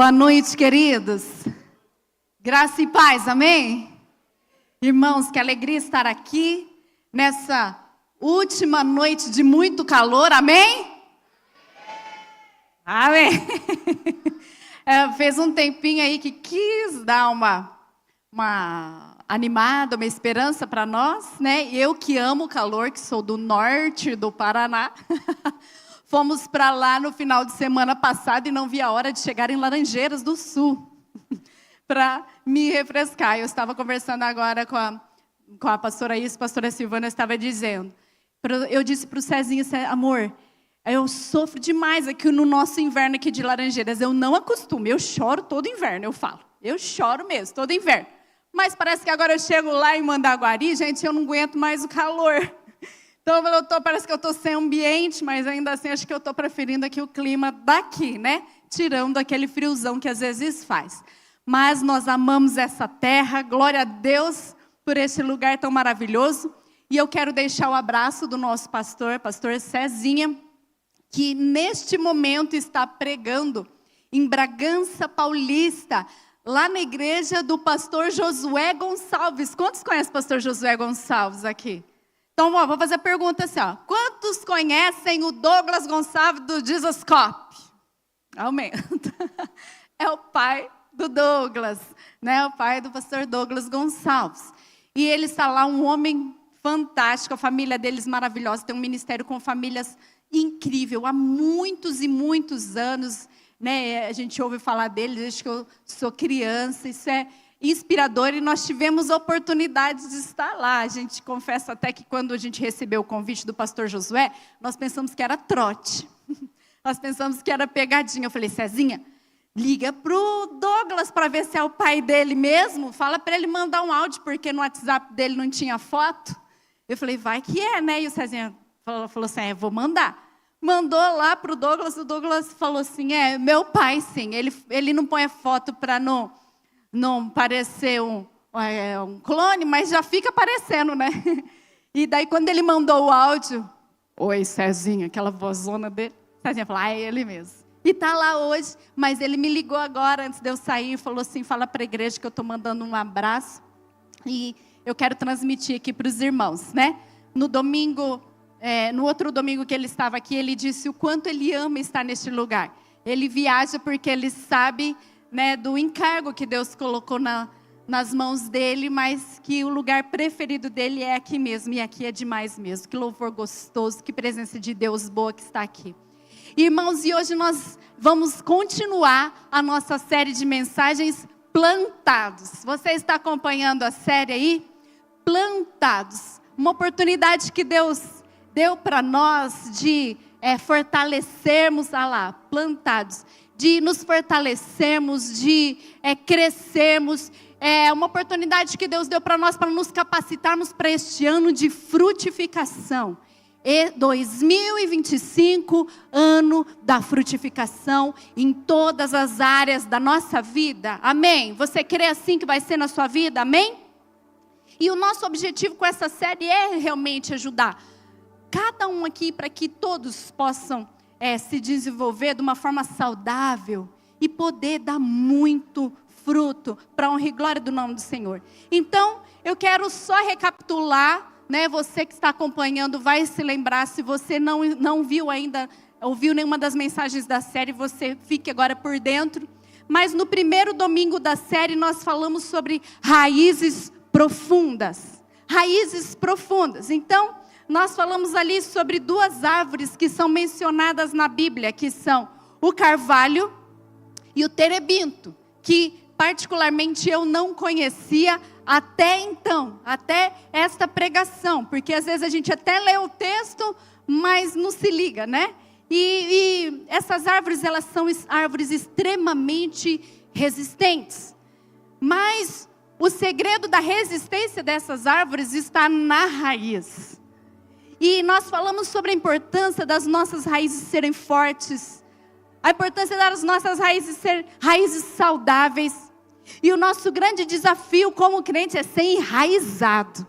Boa noite, queridos. Graça e paz, amém? Irmãos, que alegria estar aqui nessa última noite de muito calor, amém? Amém. Fez um tempinho aí que quis dar uma animada, uma esperança para nós, né? Eu que amo o calor, que sou do norte do Paraná. Fomos para lá no final de semana passado e não vi a hora de chegar em Laranjeiras do Sul para me refrescar. Eu estava conversando agora com a pastora Is, a pastora Silvana estava dizendo. Eu disse para o Cezinho, amor, eu sofro demais aqui no nosso inverno aqui de Laranjeiras. Eu não acostumo, eu choro todo inverno, eu falo. Eu choro mesmo, todo inverno. Mas parece que agora eu chego lá em Mandaguari, gente, eu não aguento mais o calor. Então, parece que eu estou sem ambiente, mas ainda assim acho que eu estou preferindo aqui o clima daqui, né? Tirando aquele friozão que às vezes faz. Mas nós amamos essa terra, glória a Deus por esse lugar tão maravilhoso. E eu quero deixar o abraço do nosso pastor Cezinha, que neste momento está pregando em Bragança Paulista, lá na igreja do pastor Josué Gonçalves. Quantos conhecem o pastor Josué Gonçalves aqui? Então, vou fazer a pergunta assim, ó. Quantos conhecem o Douglas Gonçalves do Jesus Cop? Aumenta. É o pai do Douglas, né? O pai do pastor Douglas Gonçalves. E ele está lá, um homem fantástico, a família deles maravilhosa, tem um ministério com famílias incrível, há muitos e muitos anos, né? A gente ouve falar dele desde que eu sou criança, isso é inspirador e nós tivemos a oportunidade de estar lá. A gente confessa até que quando a gente recebeu o convite do pastor Josué, nós pensamos que era trote. Nós pensamos que era pegadinha. Eu falei, Cezinha, liga para o Douglas para ver se é o pai dele mesmo. Fala para ele mandar um áudio, porque no WhatsApp dele não tinha foto. Eu falei, vai que é, né? E o Cezinha falou assim, eu vou mandar. Mandou lá para o Douglas falou assim, meu pai sim. Ele não põe a foto para não parecer um clone, mas já fica aparecendo, né? E daí, quando ele mandou o áudio, oi, Cezinha, aquela vozona dele, Cezinha falou, é ele mesmo. E tá lá hoje, mas ele me ligou agora, antes de eu sair, e falou assim, fala para a igreja que eu estou mandando um abraço, e eu quero transmitir aqui para os irmãos, né? No domingo, no outro domingo que ele estava aqui, ele disse o quanto ele ama estar neste lugar. Ele viaja porque ele sabe, né, do encargo que Deus colocou nas mãos dele, mas que o lugar preferido dele é aqui mesmo, e aqui é demais mesmo. Que louvor gostoso, que presença de Deus boa que está aqui. Irmãos, e hoje nós vamos continuar a nossa série de mensagens Plantados. Você está acompanhando a série aí? Plantados. Uma oportunidade que Deus deu para nós de fortalecermos, plantados. De nos fortalecermos, de crescermos. É uma oportunidade que Deus deu para nós, para nos capacitarmos para este ano de frutificação. E 2025, ano da frutificação em todas as áreas da nossa vida. Amém? Você crê assim que vai ser na sua vida? Amém? E o nosso objetivo com essa série é realmente ajudar cada um aqui para que todos possam se desenvolver de uma forma saudável e poder dar muito fruto para a honra e glória do nome do Senhor. Então, eu quero só recapitular, né? Você que está acompanhando vai se lembrar, se você não viu ainda, ouviu nenhuma das mensagens da série, você fique agora por dentro. Mas no primeiro domingo da série nós falamos sobre raízes profundas. Raízes profundas. Então, nós falamos ali sobre duas árvores que são mencionadas na Bíblia, que são o carvalho e o terebinto, que particularmente eu não conhecia até então, até esta pregação, porque às vezes a gente até lê o texto, mas não se liga, né? E essas árvores, elas são árvores extremamente resistentes, mas o segredo da resistência dessas árvores está na raiz. E nós falamos sobre a importância das nossas raízes serem fortes, a importância das nossas raízes serem raízes saudáveis. E o nosso grande desafio como crente é ser enraizado.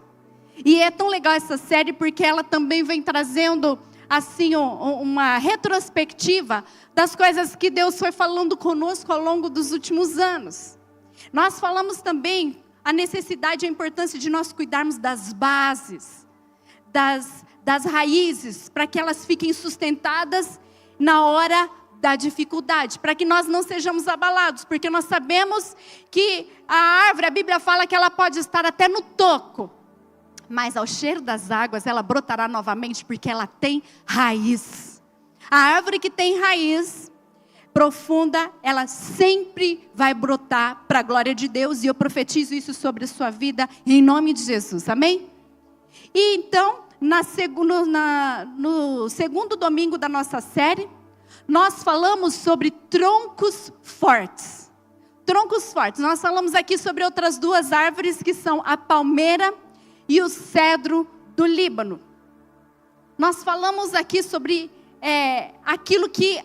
E é tão legal essa série porque ela também vem trazendo assim, uma retrospectiva das coisas que Deus foi falando conosco ao longo dos últimos anos. Nós falamos também a necessidade e a importância de nós cuidarmos das bases, das raízes, para que elas fiquem sustentadas na hora da dificuldade, para que nós não sejamos abalados, porque nós sabemos que a árvore, a Bíblia fala que ela pode estar até no toco, mas ao cheiro das águas ela brotará novamente, porque ela tem raiz. A árvore que tem raiz profunda, ela sempre vai brotar para a glória de Deus, e eu profetizo isso sobre a sua vida, em nome de Jesus, amém? E então, no segundo domingo da nossa série, nós falamos sobre troncos fortes. Troncos fortes. Nós falamos aqui sobre outras duas árvores, que são a palmeira e o cedro do Líbano. Nós falamos aqui sobre aquilo que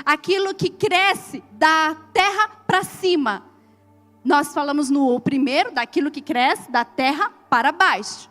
aquilo que cresce da terra para cima. Nós falamos no primeiro, daquilo que cresce da terra para baixo.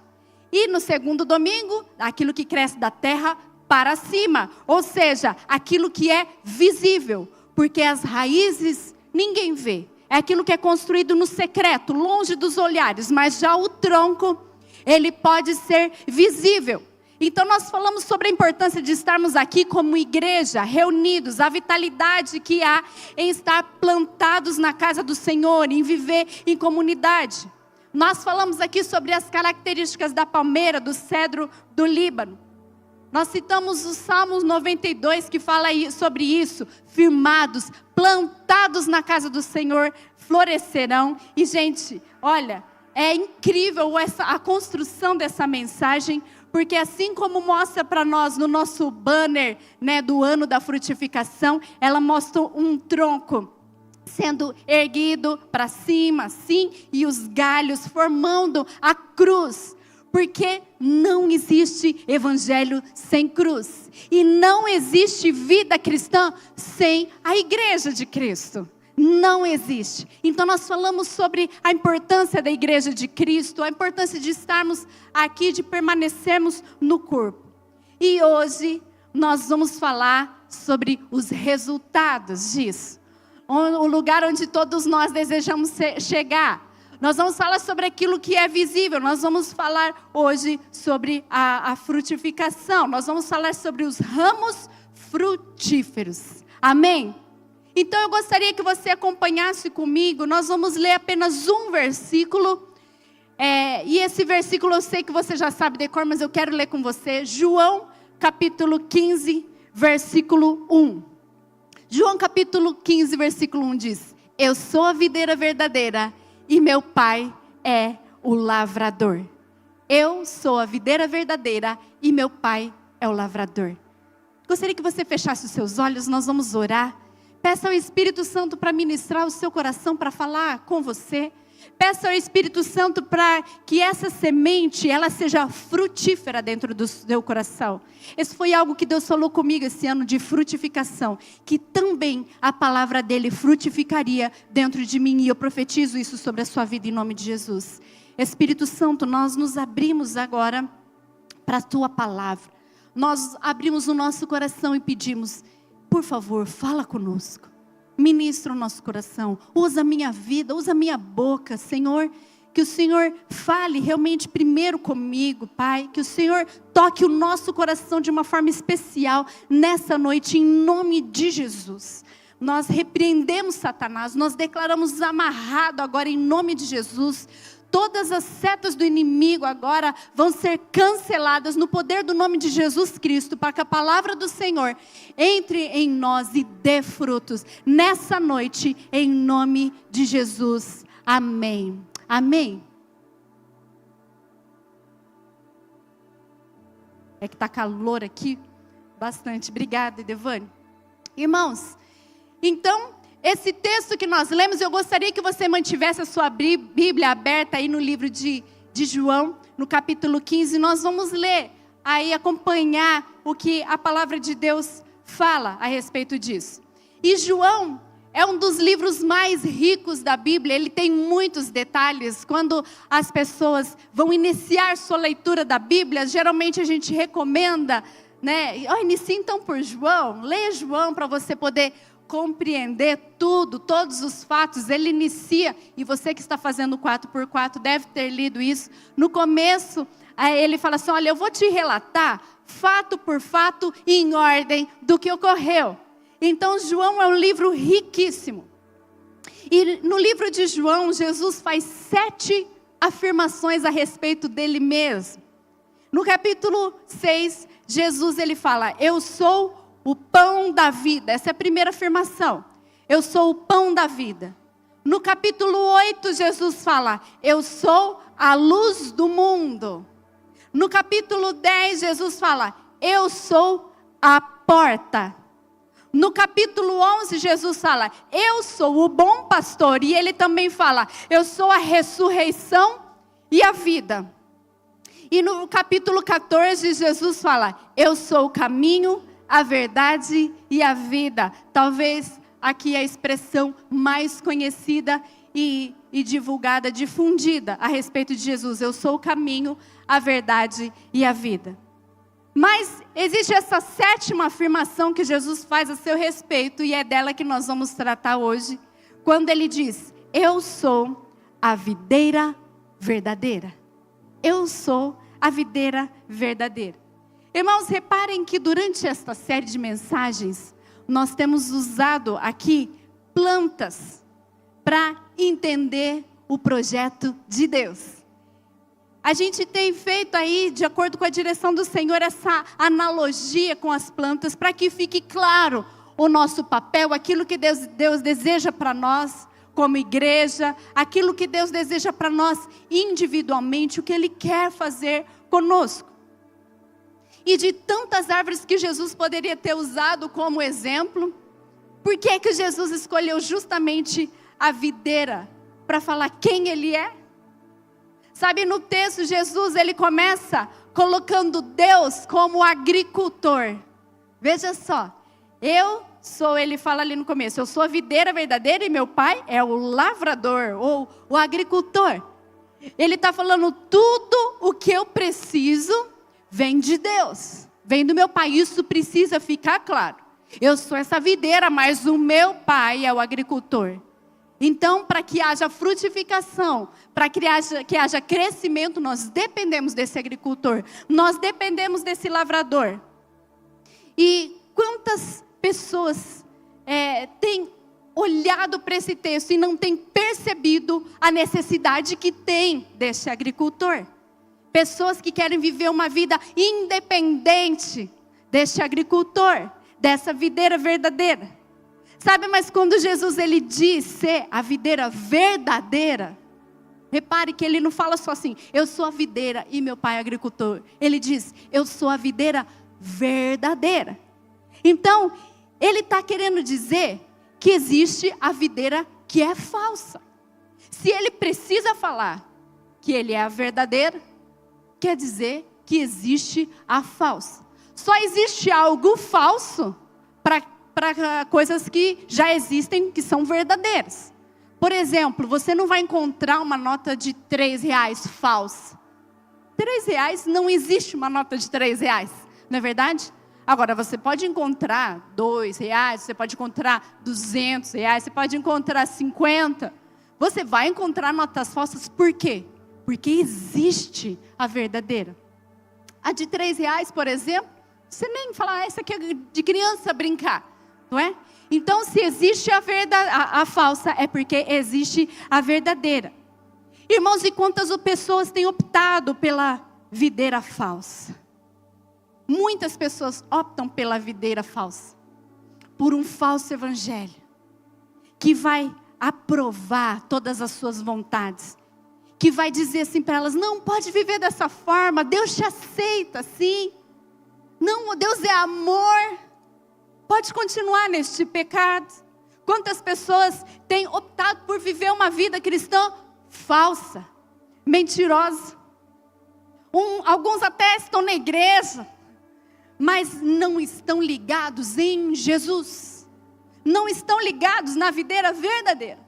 E no segundo domingo, aquilo que cresce da terra para cima. Ou seja, aquilo que é visível. Porque as raízes ninguém vê. É aquilo que é construído no secreto, longe dos olhares. Mas já o tronco, ele pode ser visível. Então nós falamos sobre a importância de estarmos aqui como igreja, reunidos, a vitalidade que há em estar plantados na casa do Senhor, em viver em comunidade. Nós falamos aqui sobre as características da palmeira, do cedro do Líbano. Nós citamos o Salmos 92 que fala sobre isso, firmados, plantados na casa do Senhor, florescerão. E gente, olha, é incrível a construção dessa mensagem, porque assim como mostra para nós no nosso banner, né, do ano da frutificação, ela mostra um tronco sendo erguido para cima, assim, e os galhos formando a cruz. Porque não existe evangelho sem cruz. E não existe vida cristã sem a igreja de Cristo. Não existe. Então nós falamos sobre a importância da igreja de Cristo, a importância de estarmos aqui, de permanecermos no corpo. E hoje nós vamos falar sobre os resultados disso. O lugar onde todos nós desejamos chegar. Nós vamos falar sobre aquilo que é visível. Nós vamos falar hoje sobre a frutificação. Nós vamos falar sobre os ramos frutíferos. Amém? Então eu gostaria que você acompanhasse comigo. Nós vamos ler apenas um versículo. E esse versículo eu sei que você já sabe de cor, mas eu quero ler com você. João capítulo 15, versículo 1. João capítulo 15, versículo 1 diz: Eu sou a videira verdadeira e meu pai é o lavrador. Eu sou a videira verdadeira e meu pai é o lavrador. Gostaria que você fechasse os seus olhos, nós vamos orar. Peça ao Espírito Santo para ministrar o seu coração, para falar com você. Peça ao Espírito Santo para que essa semente, ela seja frutífera dentro do seu coração. Esse foi algo que Deus falou comigo esse ano de frutificação. Que também a palavra dele frutificaria dentro de mim. E eu profetizo isso sobre a sua vida em nome de Jesus. Espírito Santo, nós nos abrimos agora para a tua palavra. Nós abrimos o nosso coração e pedimos, por favor, fala conosco. Ministra o nosso coração, usa a minha vida, usa a minha boca, Senhor. Que o Senhor fale realmente primeiro comigo, Pai. Que o Senhor toque o nosso coração de uma forma especial nessa noite, em nome de Jesus. Nós repreendemos Satanás, nós declaramos amarrado agora em nome de Jesus. Todas as setas do inimigo agora vão ser canceladas no poder do nome de Jesus Cristo, para que a palavra do Senhor entre em nós e dê frutos nessa noite, em nome de Jesus. Amém. Amém. É que está calor aqui, bastante. Obrigada, Devane. Irmãos, então, esse texto que nós lemos, eu gostaria que você mantivesse a sua Bíblia aberta aí no livro de João, no capítulo 15. Nós vamos ler, aí acompanhar o que a palavra de Deus fala a respeito disso. E João, É um dos livros mais ricos da Bíblia, ele tem muitos detalhes. Quando as pessoas vão iniciar sua leitura da Bíblia, geralmente a gente recomenda, né? Inicie então por João, leia João para você poder compreender tudo, todos os fatos. Ele inicia, e você que está fazendo 4x4 deve ter lido isso. No começo, ele fala assim, olha, eu vou te relatar fato por fato em ordem do que ocorreu. Então, João é um livro riquíssimo. E no livro de João, Jesus faz 7 afirmações a respeito dele mesmo. No capítulo 6, Jesus ele fala, eu sou o pão da vida. Essa é a primeira afirmação. Eu sou o pão da vida. No capítulo 8, Jesus fala, eu sou a luz do mundo. No capítulo 10, Jesus fala, eu sou a porta. No capítulo 11, Jesus fala, eu sou o bom pastor. E ele também fala, eu sou a ressurreição e a vida. E no capítulo 14, Jesus fala, eu sou o caminho, a verdade e a vida. Talvez aqui a expressão mais conhecida e divulgada, difundida a respeito de Jesus. Eu sou o caminho, a verdade e a vida. Mas existe essa 7ª afirmação que Jesus faz a seu respeito, e é dela que nós vamos tratar hoje, quando ele diz, eu sou a videira verdadeira. Eu sou a videira verdadeira. Irmãos, reparem que durante esta série de mensagens, nós temos usado aqui plantas para entender o projeto de Deus. A gente tem feito aí, de acordo com a direção do Senhor, essa analogia com as plantas, para que fique claro o nosso papel, aquilo que Deus deseja para nós como igreja, aquilo que Deus deseja para nós individualmente, o que Ele quer fazer conosco. E de tantas árvores que Jesus poderia ter usado como exemplo, por que é que Jesus escolheu justamente a videira para falar quem Ele é? Sabe, no texto, Jesus, ele começa colocando Deus como agricultor. Veja só, ele fala ali no começo, eu sou a videira verdadeira e meu pai é o lavrador, ou o agricultor. Ele está falando, tudo o que eu preciso vem de Deus, vem do meu pai, isso precisa ficar claro. Eu sou essa videira, mas o meu pai é o agricultor. Então, para que haja frutificação, para que haja crescimento, nós dependemos desse agricultor, nós dependemos desse lavrador. E quantas pessoas têm olhado para esse texto e não têm percebido a necessidade que tem desse agricultor? Pessoas que querem viver uma vida independente deste agricultor, dessa videira verdadeira. Sabe, mas quando Jesus ele diz ser a videira verdadeira, repare que ele não fala só assim, eu sou a videira e meu pai é agricultor. Ele diz, eu sou a videira verdadeira. Então, ele está querendo dizer que existe a videira que é falsa. Se ele precisa falar que ele é a verdadeira, quer dizer que existe a falsa. Só existe algo falso para coisas que já existem, que são verdadeiras. Por exemplo, você não vai encontrar uma nota de R$3 falsa. R$3 não existe uma nota de R$3, não é verdade? Agora, você pode encontrar R$2, você pode encontrar R$200, você pode encontrar 50. Você vai encontrar notas falsas, por quê? Porque existe a verdadeira. A de R$3, por exemplo, você nem fala, essa aqui é de criança brincar. Não é? Então, se existe a falsa, é porque existe a verdadeira. Irmãos, e quantas pessoas têm optado pela videira falsa? Muitas pessoas optam pela videira falsa, por um falso evangelho, que vai aprovar todas as suas vontades, que vai dizer assim para elas, não pode viver dessa forma, Deus te aceita assim, não, Deus é amor, pode continuar neste pecado. Quantas pessoas têm optado por viver uma vida cristã falsa, mentirosa. Alguns até estão na igreja, mas não estão ligados em Jesus. não estão ligados na videira verdadeira.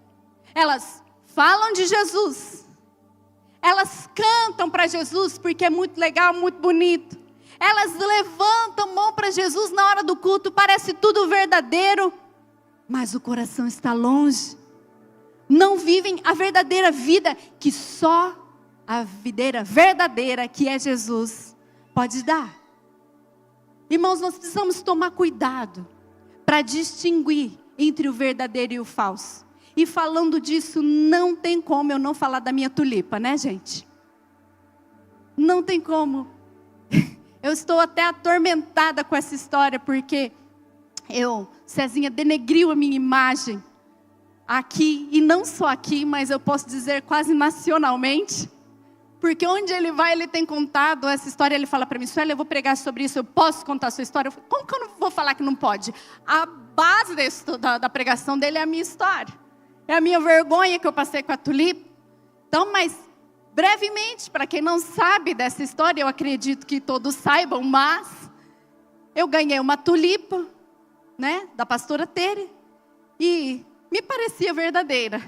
Elas falam de Jesus. Elas cantam para Jesus porque é muito legal, muito bonito. Elas levantam mão para Jesus na hora do culto, parece tudo verdadeiro, mas o coração está longe. Não vivem a verdadeira vida que só a videira verdadeira, que é Jesus, pode dar. Irmãos, nós precisamos tomar cuidado para distinguir entre o verdadeiro e o falso. E falando disso, não tem como eu não falar da minha tulipa, né, gente? Não tem como. Eu estou até atormentada com essa história, porque Cezinha denegriu a minha imagem aqui, e não só aqui, mas eu posso dizer quase nacionalmente, porque onde ele vai, ele tem contado essa história. Ele fala para mim: Sueli, eu vou pregar sobre isso, eu posso contar a sua história? Eu falo, como que eu não vou falar que não pode? A base da pregação dele é a minha história, é a minha vergonha que eu passei com a tulipa. Então, mas brevemente, para quem não sabe dessa história, eu acredito que todos saibam, mas eu ganhei uma tulipa, né, da pastora Tere, e me parecia verdadeira.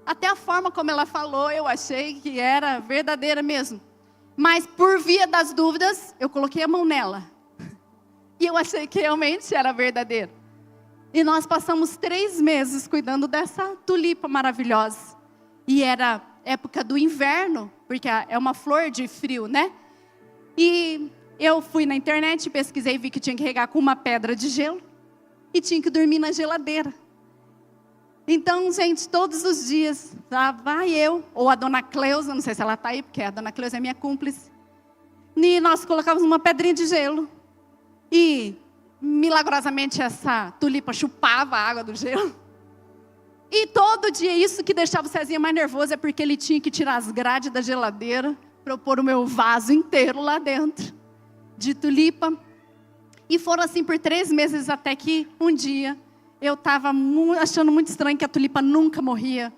Até a forma como ela falou, eu achei que era verdadeira mesmo. Mas por via das dúvidas, eu coloquei a mão nela. E eu achei que realmente era verdadeira. E nós passamos 3 meses cuidando dessa tulipa maravilhosa. E era época do inverno, porque é uma flor de frio, né? E eu fui na internet, pesquisei e vi que tinha que regar com uma pedra de gelo. E tinha que dormir na geladeira. Então, gente, todos os dias, vai eu, ou a dona Cleusa, não sei se ela está aí, porque a dona Cleusa é minha cúmplice. E nós colocávamos uma pedrinha de gelo. E, milagrosamente, essa tulipa chupava a água do gelo. E todo dia, isso que deixava o Cezinha mais nervoso, é porque ele tinha que tirar as grades da geladeira, para eu pôr o meu vaso inteiro lá dentro, de tulipa. E foram assim por 3 meses, até que um dia eu estava achando muito estranho que a tulipa nunca morria.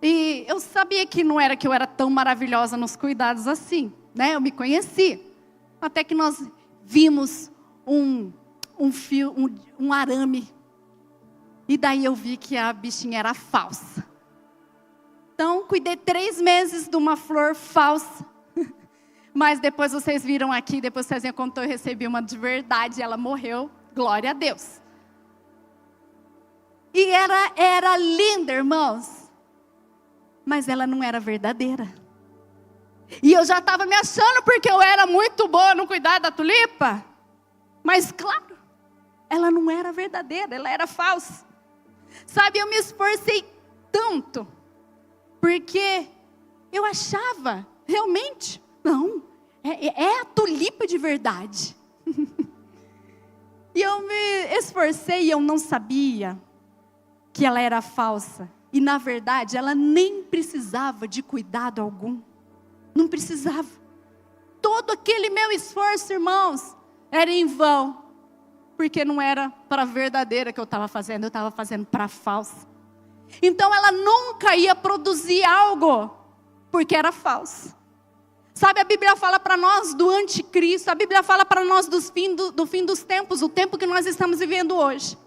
E eu sabia que não era que eu era tão maravilhosa nos cuidados assim, né? Eu me conheci. Até que nós vimos um arame. E daí eu vi que a bichinha era falsa. Então, cuidei 3 meses de uma flor falsa. Mas depois vocês viram aqui, depois Cezinha contou, eu recebi uma de verdade e ela morreu. Glória a Deus. E era linda, irmãos. Mas ela não era verdadeira. E eu já estava me achando porque eu era muito boa no cuidar da tulipa. Mas claro, ela não era verdadeira, ela era falsa. Sabe, eu me esforcei tanto. Porque eu achava, realmente, não, é a tulipa de verdade. E eu me esforcei e eu não sabia que ela era falsa. E na verdade, ela nem precisava de cuidado algum. Não precisava. Todo aquele meu esforço, irmãos, era em vão. Porque não era para a verdadeira que eu estava fazendo, eu estava fazendo para a falsa. Então ela nunca ia produzir algo, porque era falso. Sabe, a Bíblia fala para nós do anticristo, a Bíblia fala para nós do fim dos tempos, o tempo que nós estamos vivendo hoje.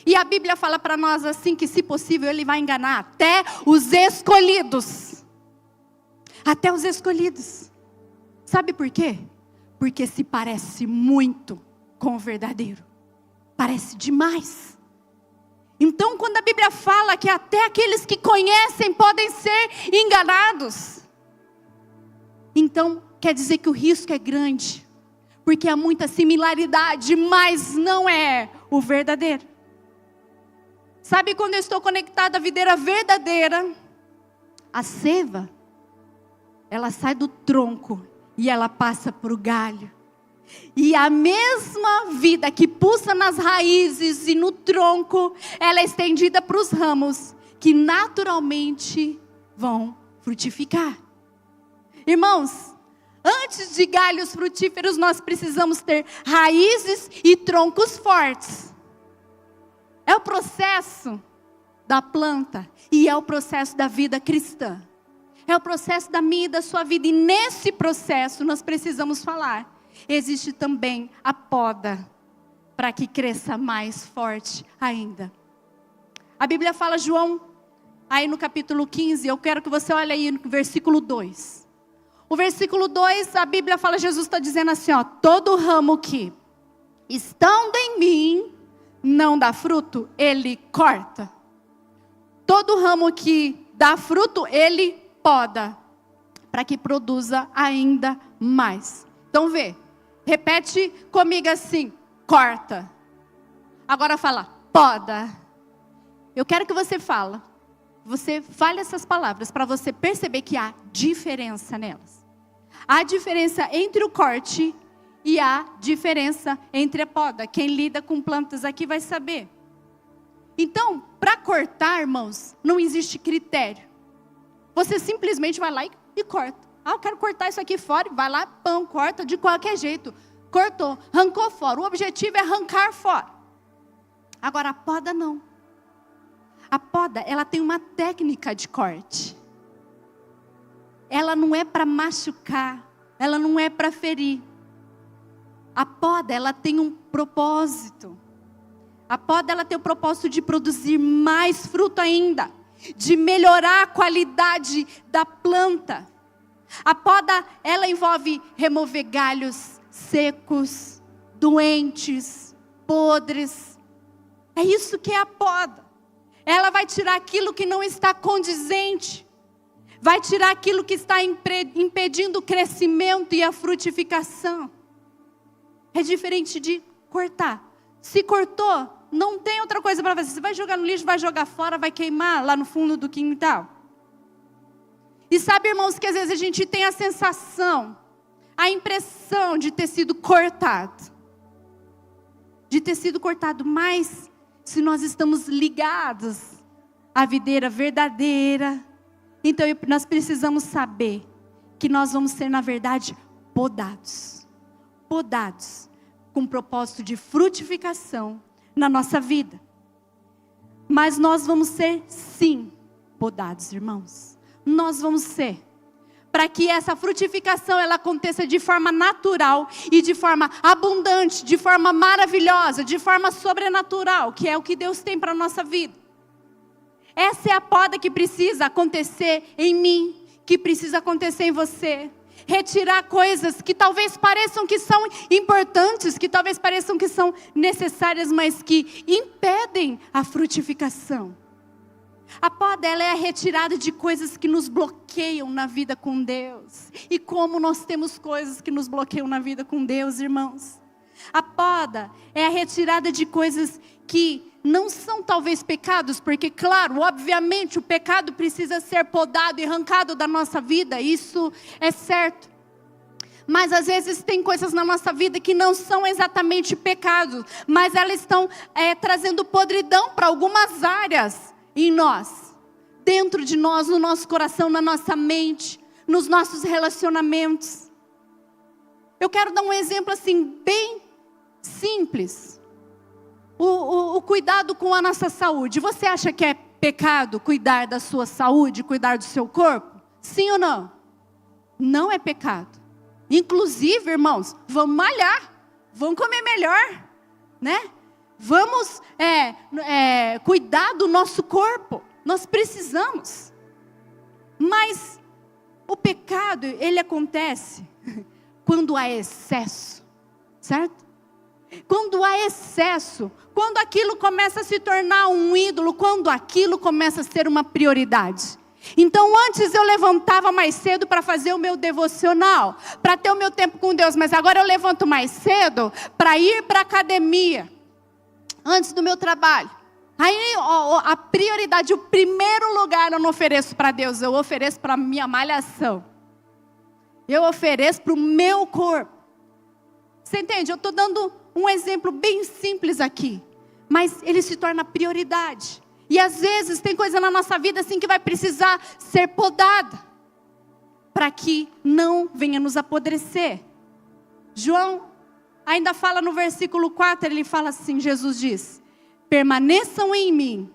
E a Bíblia fala para nós assim, que se possível ele vai enganar até os escolhidos. Até os escolhidos. Sabe por quê? Porque se parece muito com o verdadeiro. Parece demais. Então, quando a Bíblia fala que até aqueles que conhecem podem ser enganados, então quer dizer que o risco é grande, porque há muita similaridade, mas não é o verdadeiro. Sabe, quando eu estou conectada à videira verdadeira, a seiva, ela sai do tronco e ela passa para o galho. E a mesma vida que pulsa nas raízes e no tronco, ela é estendida para os ramos, que naturalmente vão frutificar. Irmãos, antes de galhos frutíferos, nós precisamos ter raízes e troncos fortes. É o processo da planta e é o processo da vida cristã. É o processo da minha e da sua vida. E nesse processo nós precisamos falar. Existe também a poda para que cresça mais forte ainda. A Bíblia fala, João, aí no capítulo 15, eu quero que você olhe aí no versículo 2. O versículo 2, a Bíblia fala, Jesus está dizendo assim, ó, todo ramo que estando em mim não dá fruto, ele corta. Todo ramo que dá fruto, ele poda, para que produza ainda mais. Então vê, repete comigo assim, corta. Agora fala, poda. Eu quero que você fale essas palavras para você perceber que há diferença nelas. Há diferença entre o corte e há diferença entre a poda. Quem lida com plantas aqui vai saber. Então, para cortar, irmãos, não existe critério. Você simplesmente vai lá e corta. Ah, eu quero cortar isso aqui fora, e vai lá, pão, corta de qualquer jeito. Cortou, arrancou fora. O objetivo é arrancar fora. Agora, a poda não. A poda, ela tem uma técnica de corte. Ela não é para machucar, ela não é para ferir. A poda, ela tem um propósito. A poda, ela tem o propósito de produzir mais fruto ainda, de melhorar a qualidade da planta. A poda, ela envolve remover galhos secos, doentes, podres. É isso que é a poda. Ela vai tirar aquilo que não está condizente. Vai tirar aquilo que está impedindo o crescimento e a frutificação. É diferente de cortar. Se cortou, não tem outra coisa para fazer. Você vai jogar no lixo, vai jogar fora, vai queimar lá no fundo do quintal. E sabe, irmãos, que às vezes a gente tem a sensação, a impressão de ter sido cortado. De ter sido cortado, mas se nós estamos ligados à videira verdadeira, então nós precisamos saber que nós vamos ser, na verdade, podados. Podados com o propósito de frutificação na nossa vida. Mas nós vamos ser, sim, podados, irmãos. Nós vamos ser. Para que essa frutificação ela aconteça de forma natural e de forma abundante, de forma maravilhosa, de forma sobrenatural, que é o que Deus tem para a nossa vida. Essa é a poda que precisa acontecer em mim, que precisa acontecer em você. Retirar coisas que talvez pareçam que são importantes, que talvez pareçam que são necessárias, mas que impedem a frutificação. A poda, ela é a retirada de coisas que nos bloqueiam na vida com Deus. E como nós temos coisas que nos bloqueiam na vida com Deus, irmãos. A poda é a retirada de coisas que não são talvez pecados, porque claro, obviamente o pecado precisa ser podado e arrancado da nossa vida, isso é certo. Mas às vezes tem coisas na nossa vida que não são exatamente pecados, mas elas estão trazendo podridão para algumas áreas em nós, dentro de nós, no nosso coração, na nossa mente, nos nossos relacionamentos. Eu quero dar um exemplo assim, bem simples. O cuidado com a nossa saúde. Você acha que é pecado cuidar da sua saúde, cuidar do seu corpo? Sim ou não? Não é pecado. Inclusive, irmãos, vamos malhar, vamos comer melhor, né? Vamos cuidar do nosso corpo. Nós precisamos. Mas o pecado, ele acontece quando há excesso, certo? Quando há excesso, quando aquilo começa a se tornar um ídolo, quando aquilo começa a ser uma prioridade. Então antes eu levantava mais cedo para fazer o meu devocional, para ter o meu tempo com Deus, mas agora eu levanto mais cedo para ir para a academia, antes do meu trabalho. Aí a prioridade, o primeiro lugar eu não ofereço para Deus, eu ofereço para a minha malhação. Eu ofereço para o meu corpo. Você entende? Eu estou dando um exemplo bem simples aqui, mas ele se torna prioridade. E às vezes tem coisa na nossa vida assim que vai precisar ser podada, para que não venha nos apodrecer. João ainda fala no versículo 4, ele fala assim, Jesus diz: permaneçam em mim,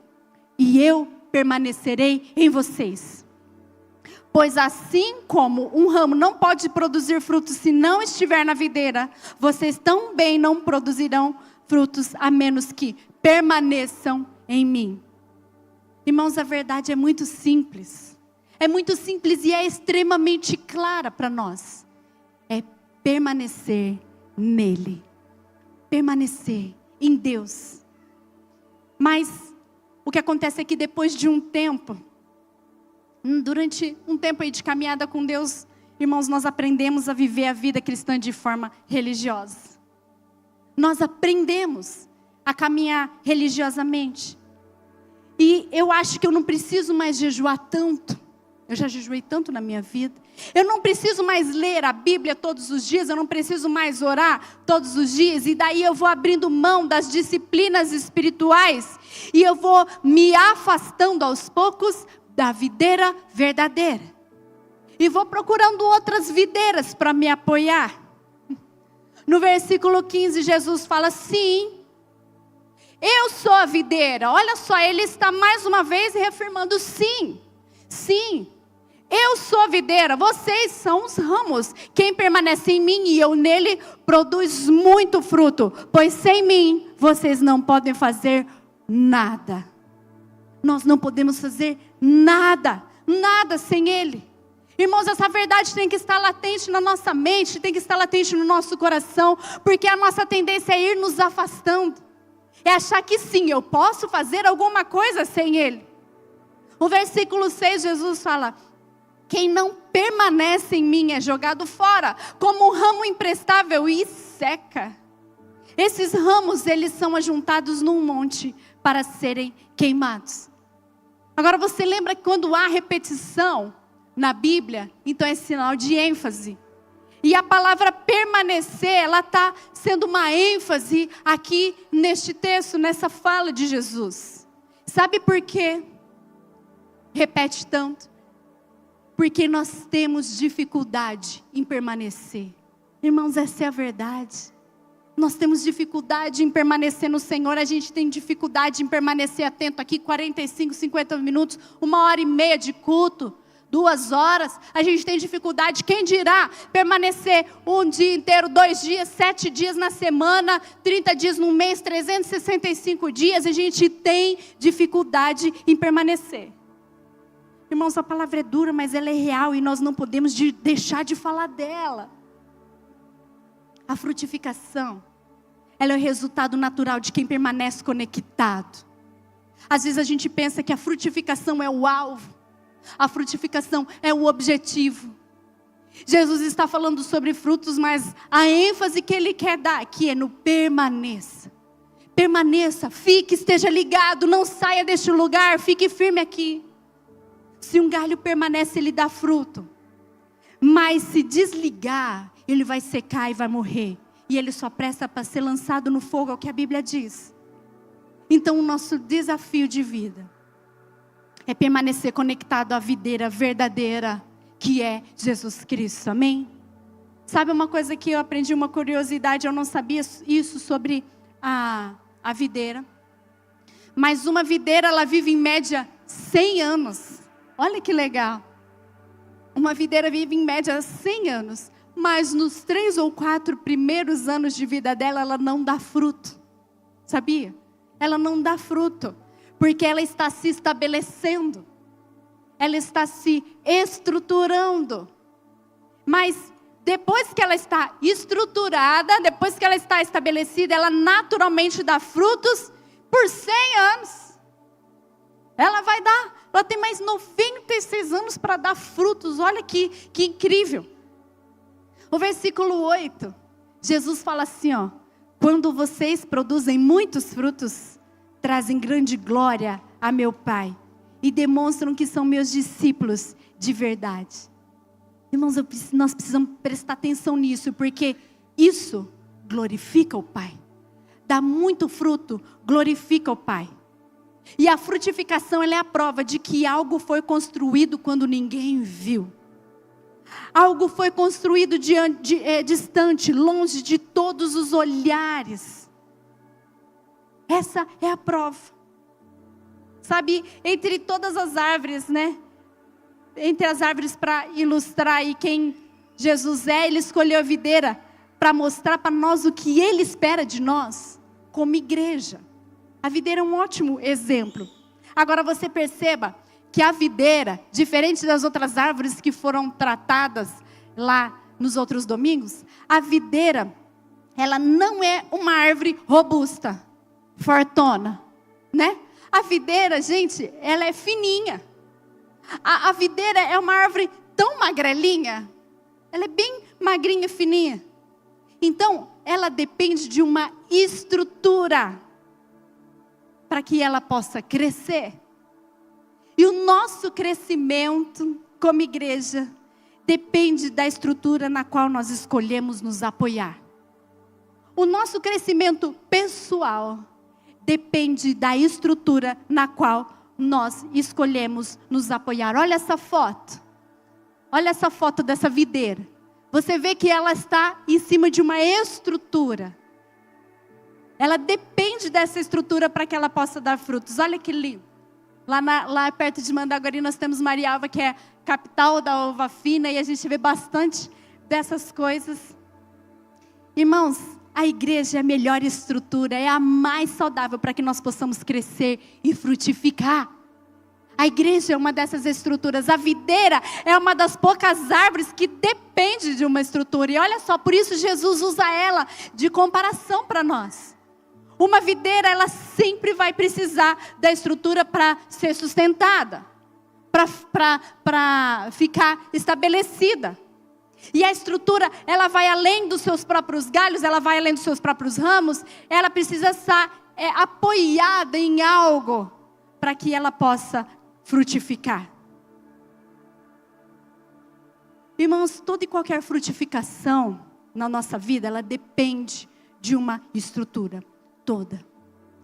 e eu permanecerei em vocês. Pois assim como um ramo não pode produzir frutos se não estiver na videira, vocês também não produzirão frutos a menos que permaneçam em mim. Irmãos, a verdade é muito simples. É muito simples e é extremamente clara para nós. É permanecer nele. Permanecer em Deus. Mas o que acontece é que depois de um tempo, durante um tempo aí de caminhada com Deus, irmãos, nós aprendemos a viver a vida cristã de forma religiosa. Nós aprendemos a caminhar religiosamente. E eu acho que eu não preciso mais jejuar tanto. Eu já jejuei tanto na minha vida. Eu não preciso mais ler a Bíblia todos os dias. Eu não preciso mais orar todos os dias. E daí eu vou abrindo mão das disciplinas espirituais. E eu vou me afastando aos poucos da videira verdadeira. E vou procurando outras videiras para me apoiar. No versículo 15, Jesus fala: sim, eu sou a videira. Olha só, ele está mais uma vez reafirmando: sim, sim, eu sou a videira, vocês são os ramos. Quem permanece em mim e eu nele produz muito fruto, pois sem mim vocês não podem fazer nada. Nós não podemos fazer nada, nada sem ele. Irmãos, essa verdade tem que estar latente na nossa mente, tem que estar latente no nosso coração, porque a nossa tendência é ir nos afastando. É achar que sim, eu posso fazer alguma coisa sem ele. O versículo 6, Jesus fala: quem não permanece em mim é jogado fora, como um ramo imprestável e seca. Esses ramos, eles são ajuntados num monte para serem queimados. Agora você lembra que quando há repetição na Bíblia, então é sinal de ênfase. E a palavra permanecer, ela está sendo uma ênfase aqui neste texto, nessa fala de Jesus. Sabe por quê? Repete tanto. Porque nós temos dificuldade em permanecer. Irmãos, essa é a verdade. Nós temos dificuldade em permanecer no Senhor. A gente tem dificuldade em permanecer atento aqui 45, 50 minutos, 1h30 de culto, 2 horas. A gente tem dificuldade, quem dirá, permanecer um dia inteiro, 2 dias, 7 dias na semana, 30 dias no mês, 365 dias. A gente tem dificuldade em permanecer. Irmãos, a palavra é dura, mas ela é real e nós não podemos deixar de falar dela. A frutificação, ela é o resultado natural de quem permanece conectado. Às vezes a gente pensa que a frutificação é o alvo, a frutificação é o objetivo. Jesus está falando sobre frutos, mas a ênfase que ele quer dar aqui é no permaneça. Permaneça, fique, esteja ligado, não saia deste lugar, fique firme aqui. Se um galho permanece, ele dá fruto. Mas se desligar, ele vai secar e vai morrer. E ele só presta para ser lançado no fogo, é o que a Bíblia diz. Então o nosso desafio de vida é permanecer conectado à videira verdadeira, que é Jesus Cristo, amém? Sabe uma coisa que eu aprendi, uma curiosidade, eu não sabia isso sobre a videira. Mas uma videira, ela vive em média 100 anos. Olha que legal. Uma videira vive em média 100 anos. Mas nos 3 ou 4 primeiros anos de vida dela, ela não dá fruto. Sabia? Ela não dá fruto. Porque ela está se estabelecendo. Ela está se estruturando. Mas depois que ela está estruturada, depois que ela está estabelecida, ela naturalmente dá frutos por 100 anos. Ela vai dar. Ela tem mais 96 anos para dar frutos. Olha que incrível. O versículo 8, Jesus fala assim, ó: quando vocês produzem muitos frutos, trazem grande glória a meu Pai e demonstram que são meus discípulos de verdade. Irmãos, nós precisamos prestar atenção nisso, porque isso glorifica o Pai. Dá muito fruto, glorifica o Pai. E a frutificação, ela é a prova de que algo foi construído quando ninguém viu. Algo foi construído distante, longe de todos os olhares. Essa é a prova. Sabe, entre todas as árvores, né? Entre as árvores para ilustrar aí quem Jesus é, Ele escolheu a videira para mostrar para nós o que Ele espera de nós. como igreja. A videira é um ótimo exemplo. Agora você perceba que a videira, diferente das outras árvores que foram tratadas lá nos outros domingos, a videira, ela não é uma árvore robusta, fortona, né? A videira, gente, ela é fininha. A videira é uma árvore tão magrelinha, ela é bem magrinha, fininha. Então, ela depende de uma estrutura para que ela possa crescer. E o nosso crescimento como igreja depende da estrutura na qual nós escolhemos nos apoiar. O nosso crescimento pessoal depende da estrutura na qual nós escolhemos nos apoiar. Olha essa foto. Olha essa foto dessa videira. Você vê que ela está em cima de uma estrutura. Ela depende dessa estrutura para que ela possa dar frutos. Olha que lindo. Lá perto de Mandaguari nós temos Marialva, que é capital da uva fina, e a gente vê bastante dessas coisas. Irmãos, a igreja é a melhor estrutura, é a mais saudável para que nós possamos crescer e frutificar. A igreja é uma dessas estruturas. A videira é uma das poucas árvores que depende de uma estrutura. E olha só, por isso Jesus usa ela de comparação para nós. Uma videira, ela sempre vai precisar da estrutura para ser sustentada, para ficar estabelecida. E a estrutura, ela vai além dos seus próprios galhos, ela vai além dos seus próprios ramos, ela precisa estar apoiada em algo para que ela possa frutificar. Irmãos, toda e qualquer frutificação na nossa vida, ela depende de uma estrutura toda.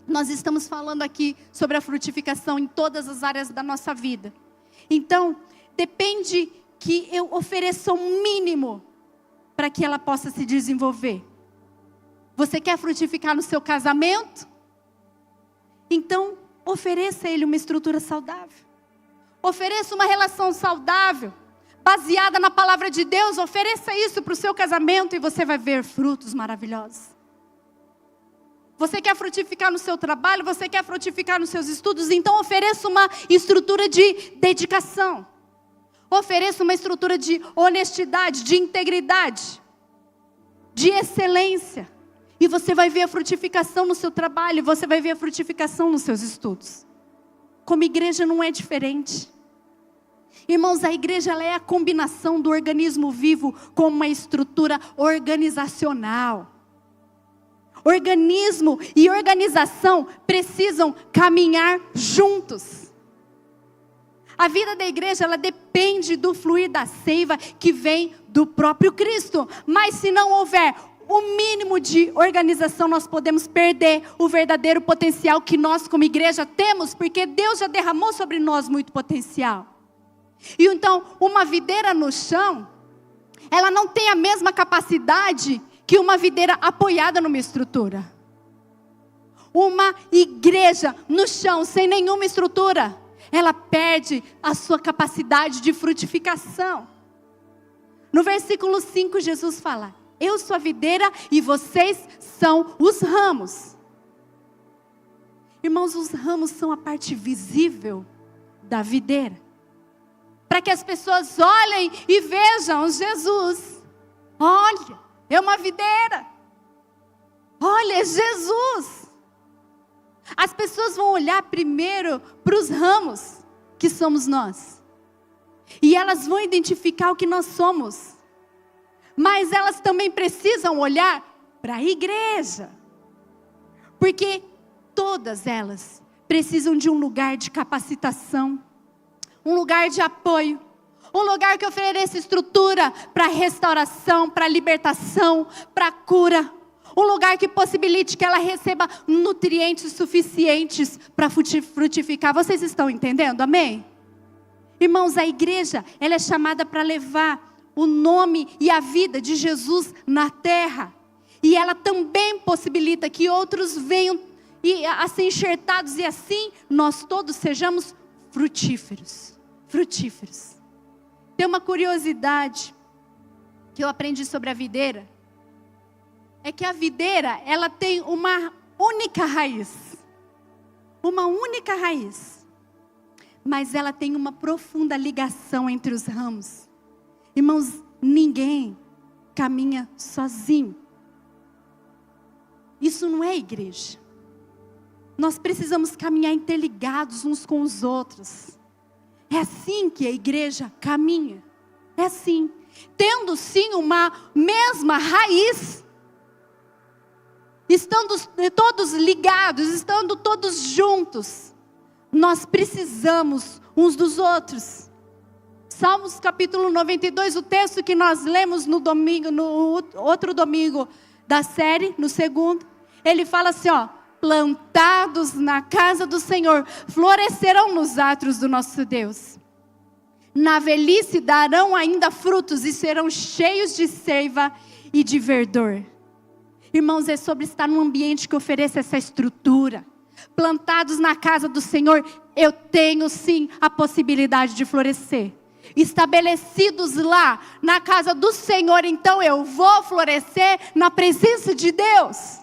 Nós estamos falando aqui sobre a frutificação em todas as áreas da nossa vida. Então, depende que eu ofereça o mínimo para que ela possa se desenvolver. Você quer frutificar no seu casamento? Então, ofereça a ele uma estrutura saudável. Ofereça uma relação saudável, baseada na palavra de Deus. Ofereça isso para o seu casamento e você vai ver frutos maravilhosos. Você quer frutificar no seu trabalho, você quer frutificar nos seus estudos, então ofereça uma estrutura de dedicação. Ofereça uma estrutura de honestidade, de integridade, de excelência. E você vai ver a frutificação no seu trabalho, você vai ver a frutificação nos seus estudos. Como igreja não é diferente. Irmãos, a igreja ela é a combinação do organismo vivo com uma estrutura organizacional. Organismo e organização precisam caminhar juntos. A vida da igreja, ela depende do fluir da seiva que vem do próprio Cristo. Mas se não houver o mínimo de organização, nós podemos perder o verdadeiro potencial que nós como igreja temos, porque Deus já derramou sobre nós muito potencial. E então, uma videira no chão, ela não tem a mesma capacidade que uma videira apoiada numa estrutura. Uma igreja no chão, sem nenhuma estrutura, ela perde a sua capacidade de frutificação. No versículo 5, Jesus fala: eu sou a videira e vocês são os ramos. Irmãos, os ramos são a parte visível da videira. Para que as pessoas olhem e vejam Jesus. Olha, é uma videira. Olha, é Jesus. As pessoas vão olhar primeiro para os ramos, que somos nós. E elas vão identificar o que nós somos. Mas elas também precisam olhar para a igreja. Porque todas elas precisam de um lugar de capacitação, um lugar de apoio, um lugar que ofereça estrutura para restauração, para libertação, para cura. Um lugar que possibilite que ela receba nutrientes suficientes para frutificar. Vocês estão entendendo? Amém? Irmãos, a igreja, ela é chamada para levar o nome e a vida de Jesus na terra. E ela também possibilita que outros venham a ser enxertados e assim nós todos sejamos frutíferos. Frutíferos. Tem uma curiosidade que eu aprendi sobre a videira. É que a videira, ela tem única raiz. Uma única raiz. Mas ela tem uma profunda ligação entre os ramos. Irmãos, ninguém caminha sozinho. Isso não é igreja. Nós precisamos caminhar interligados uns com os outros. É assim que a igreja caminha. É assim. Tendo sim uma mesma raiz. Estando todos ligados, estando todos juntos. Nós precisamos uns dos outros. Salmos capítulo 92, o texto que nós lemos no outro domingo da série, no segundo. Ele fala assim, ó. Plantados na casa do Senhor, florescerão nos átrios do nosso Deus. Na velhice darão ainda frutos e serão cheios de seiva e de verdor. Irmãos, é sobre estar num ambiente que ofereça essa estrutura. Plantados na casa do Senhor, eu tenho sim a possibilidade de florescer. Estabelecidos lá na casa do Senhor, então eu vou florescer na presença de Deus.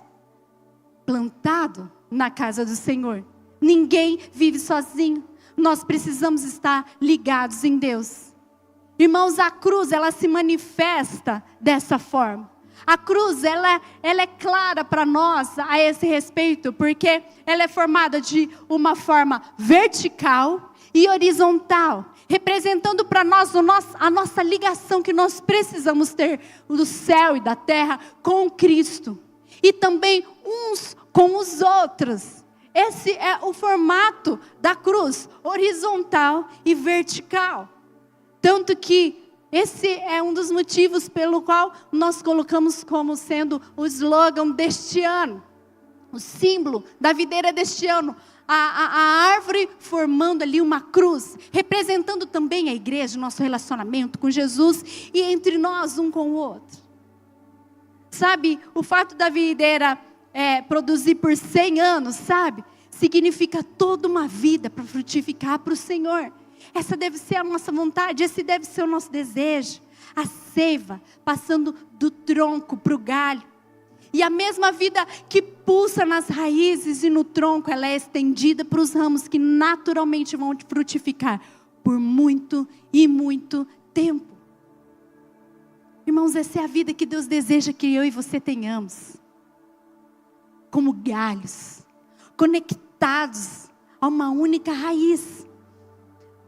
Plantado na casa do Senhor. Ninguém vive sozinho. Nós precisamos estar ligados em Deus. Irmãos, a cruz, ela se manifesta dessa forma. A cruz, ela é clara para nós a esse respeito, porque ela é formada de uma forma vertical e horizontal, representando para nós a nossa ligação que nós precisamos ter do céu e da terra com Cristo. E também uns com os outros. Esse é o formato da cruz, horizontal e vertical. Tanto que esse é um dos motivos pelo qual nós colocamos como sendo o slogan deste ano. O símbolo da videira deste ano. A árvore formando ali uma cruz, representando também a igreja, nosso relacionamento com Jesus e entre nós um com o outro. Sabe, o fato da videira produzir por 100 anos, sabe? Significa toda uma vida para frutificar para o Senhor. Essa deve ser a nossa vontade, esse deve ser o nosso desejo. A seiva passando do tronco para o galho. E a mesma vida que pulsa nas raízes e no tronco, ela é estendida para os ramos que naturalmente vão frutificar por muito e muito tempo. Irmãos, essa é a vida que Deus deseja que eu e você tenhamos. Como galhos, conectados a uma única raiz.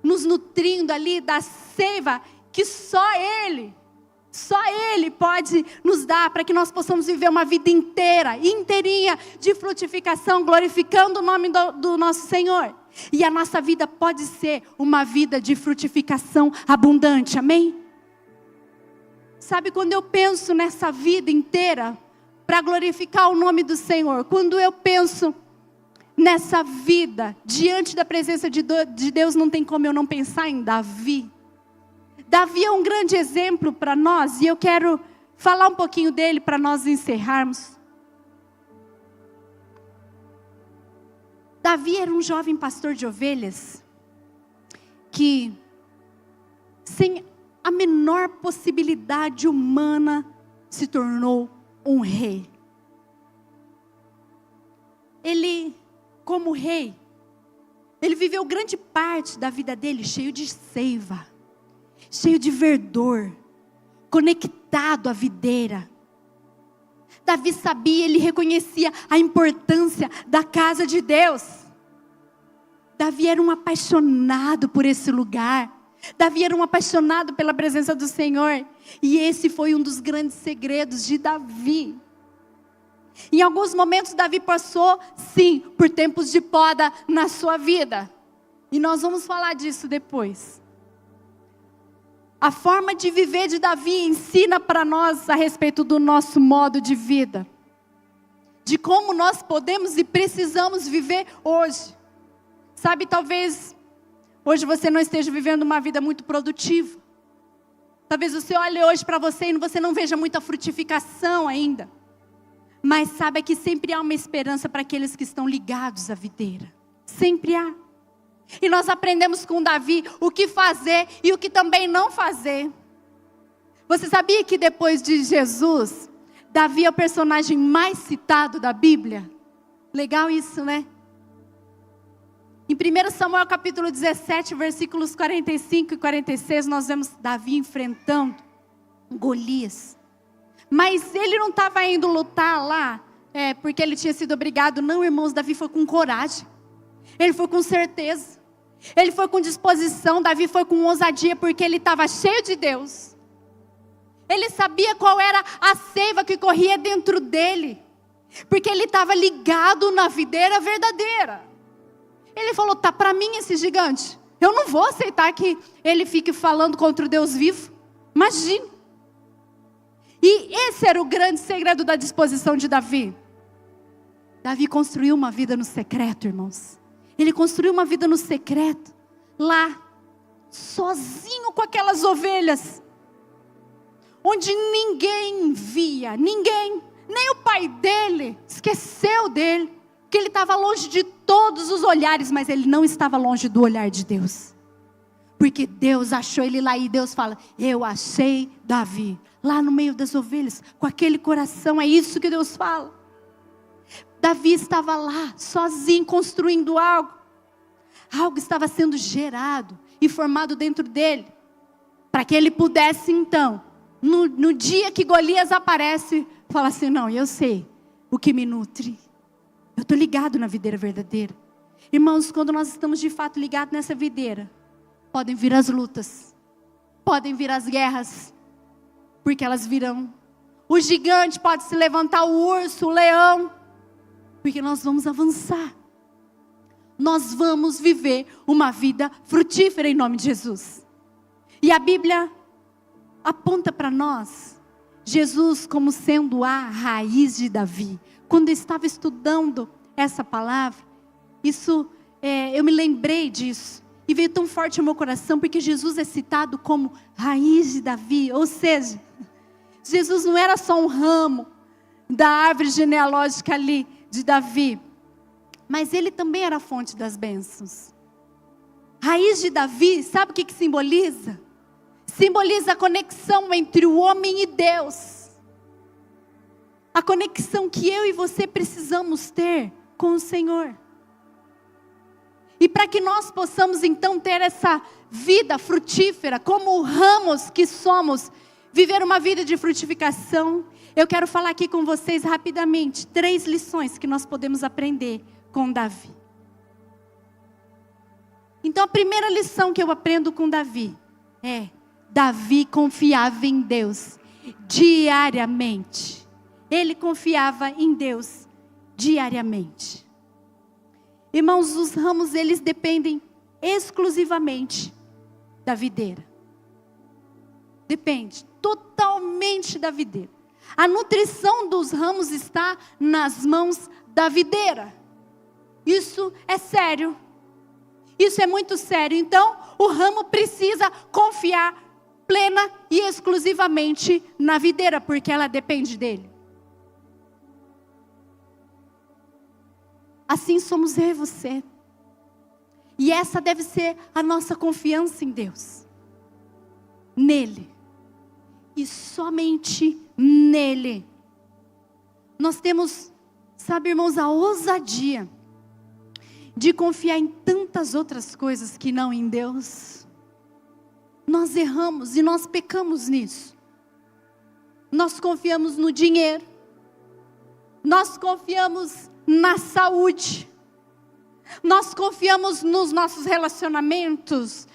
Nos nutrindo ali da seiva que só Ele pode nos dar, para que nós possamos viver uma vida inteirinha de frutificação, glorificando o nome do nosso Senhor. E a nossa vida pode ser uma vida de frutificação abundante, amém? Sabe, quando eu penso nessa vida inteira, para glorificar o nome do Senhor, quando eu penso nessa vida, diante da presença de Deus, não tem como eu não pensar em Davi. Davi é um grande exemplo para nós, e eu quero falar um pouquinho dele para nós encerrarmos. Davi era um jovem pastor de ovelhas, que, sem a menor possibilidade humana, se tornou um rei. Ele, como rei, ele viveu grande parte da vida dele cheio de seiva, cheio de verdor, conectado à videira. Davi sabia, ele reconhecia a importância da casa de Deus. Davi era um apaixonado por esse lugar. Davi era um apaixonado pela presença do Senhor. E esse foi um dos grandes segredos de Davi. Em alguns momentos Davi passou, sim, por tempos de poda na sua vida. E nós vamos falar disso depois. A forma de viver de Davi ensina para nós a respeito do nosso modo de vida. De como nós podemos e precisamos viver hoje. Sabe, talvez hoje você não esteja vivendo uma vida muito produtiva. Talvez você olhe hoje para você e você não veja muita frutificação ainda. Mas saiba que sempre há uma esperança para aqueles que estão ligados à videira. Sempre há. E nós aprendemos com Davi o que fazer e o que também não fazer. Você sabia que depois de Jesus, Davi é o personagem mais citado da Bíblia? Legal isso, né? Em 1 Samuel capítulo 17, versículos 45 e 46, nós vemos Davi enfrentando Golias. Mas ele não estava indo lutar lá, porque ele tinha sido obrigado. Não, irmãos, Davi foi com coragem. Ele foi com certeza. Ele foi com disposição. Davi foi com ousadia, porque ele estava cheio de Deus. Ele sabia qual era a seiva que corria dentro dele, porque ele estava ligado na videira verdadeira. Ele falou, tá para mim esse gigante. Eu não vou aceitar que ele fique falando contra o Deus vivo. Imagina. E esse era o grande segredo da disposição de Davi. Davi construiu uma vida no secreto, irmãos. Ele construiu uma vida no secreto, lá, sozinho com aquelas ovelhas, onde ninguém via, ninguém, nem o pai dele, esqueceu dele, que ele estava longe de todos os olhares, mas ele não estava longe do olhar de Deus, porque Deus achou ele lá, e Deus fala, eu achei Davi, lá no meio das ovelhas, com aquele coração. É isso que Deus fala. Davi estava lá, sozinho, construindo algo estava sendo gerado e formado dentro dele, para que ele pudesse então, no dia que Golias aparece, falar assim, não, eu sei o que me nutre. Eu estou ligado na videira verdadeira. Irmãos, quando nós estamos de fato ligados nessa videira, podem vir as lutas, podem vir as guerras, porque elas virão. O gigante pode se levantar, o urso, o leão, porque nós vamos avançar. Nós vamos viver uma vida frutífera em nome de Jesus. E a Bíblia aponta para nós Jesus como sendo a raiz de Davi. Quando eu estava estudando essa palavra, eu me lembrei disso. E veio tão forte ao meu coração, porque Jesus é citado como raiz de Davi. Ou seja, Jesus não era só um ramo da árvore genealógica ali de Davi, mas ele também era a fonte das bênçãos. Raiz de Davi, sabe o que simboliza? Simboliza a conexão entre o homem e Deus. A conexão que eu e você precisamos ter com o Senhor. E para que nós possamos então ter essa vida frutífera, como ramos que somos, viver uma vida de frutificação, eu quero falar aqui com vocês rapidamente 3 lições que nós podemos aprender com Davi. Então a primeira lição que eu aprendo com Davi é: Davi confiava em Deus diariamente. Ele confiava em Deus diariamente. Irmãos, os ramos, eles dependem exclusivamente da videira. Depende totalmente da videira. A nutrição dos ramos está nas mãos da videira. Isso é sério. Isso é muito sério. Então, o ramo precisa confiar plena e exclusivamente na videira, porque ela depende dele. Assim somos eu e você. E essa deve ser a nossa confiança em Deus. Nele. E somente nele. Nós temos, sabe, irmãos, a ousadia de confiar em tantas outras coisas que não em Deus. Nós erramos e nós pecamos nisso. Nós confiamos no dinheiro. Nós confiamos na saúde. Nós confiamos nos nossos relacionamentos.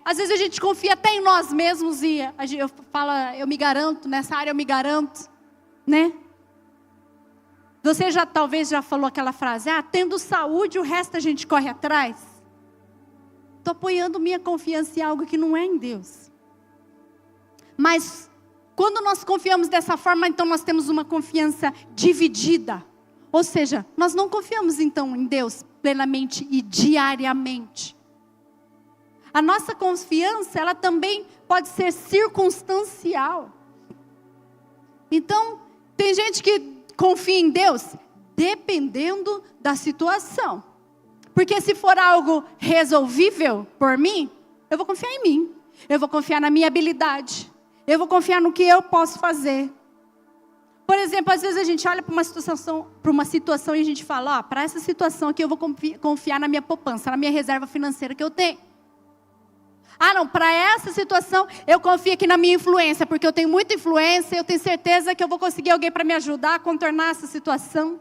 Às vezes a gente confia até em nós mesmos e eu falo, eu me garanto, nessa área eu me garanto, né? Você talvez já falou aquela frase, tendo saúde, o resto a gente corre atrás. Estou apoiando minha confiança em algo que não é em Deus. Mas quando nós confiamos dessa forma, então nós temos uma confiança dividida. Ou seja, nós não confiamos então em Deus plenamente e diariamente. A nossa confiança, ela também pode ser circunstancial. Então, tem gente que confia em Deus dependendo da situação. Porque se for algo resolvível por mim, eu vou confiar em mim. Eu vou confiar na minha habilidade. Eu vou confiar no que eu posso fazer. Por exemplo, às vezes a gente olha para uma situação e a gente fala, para essa situação aqui eu vou confiar na minha poupança, na minha reserva financeira que eu tenho. Ah, não, para essa situação eu confio aqui na minha influência, porque eu tenho muita influência, eu tenho certeza que eu vou conseguir alguém para me ajudar a contornar essa situação.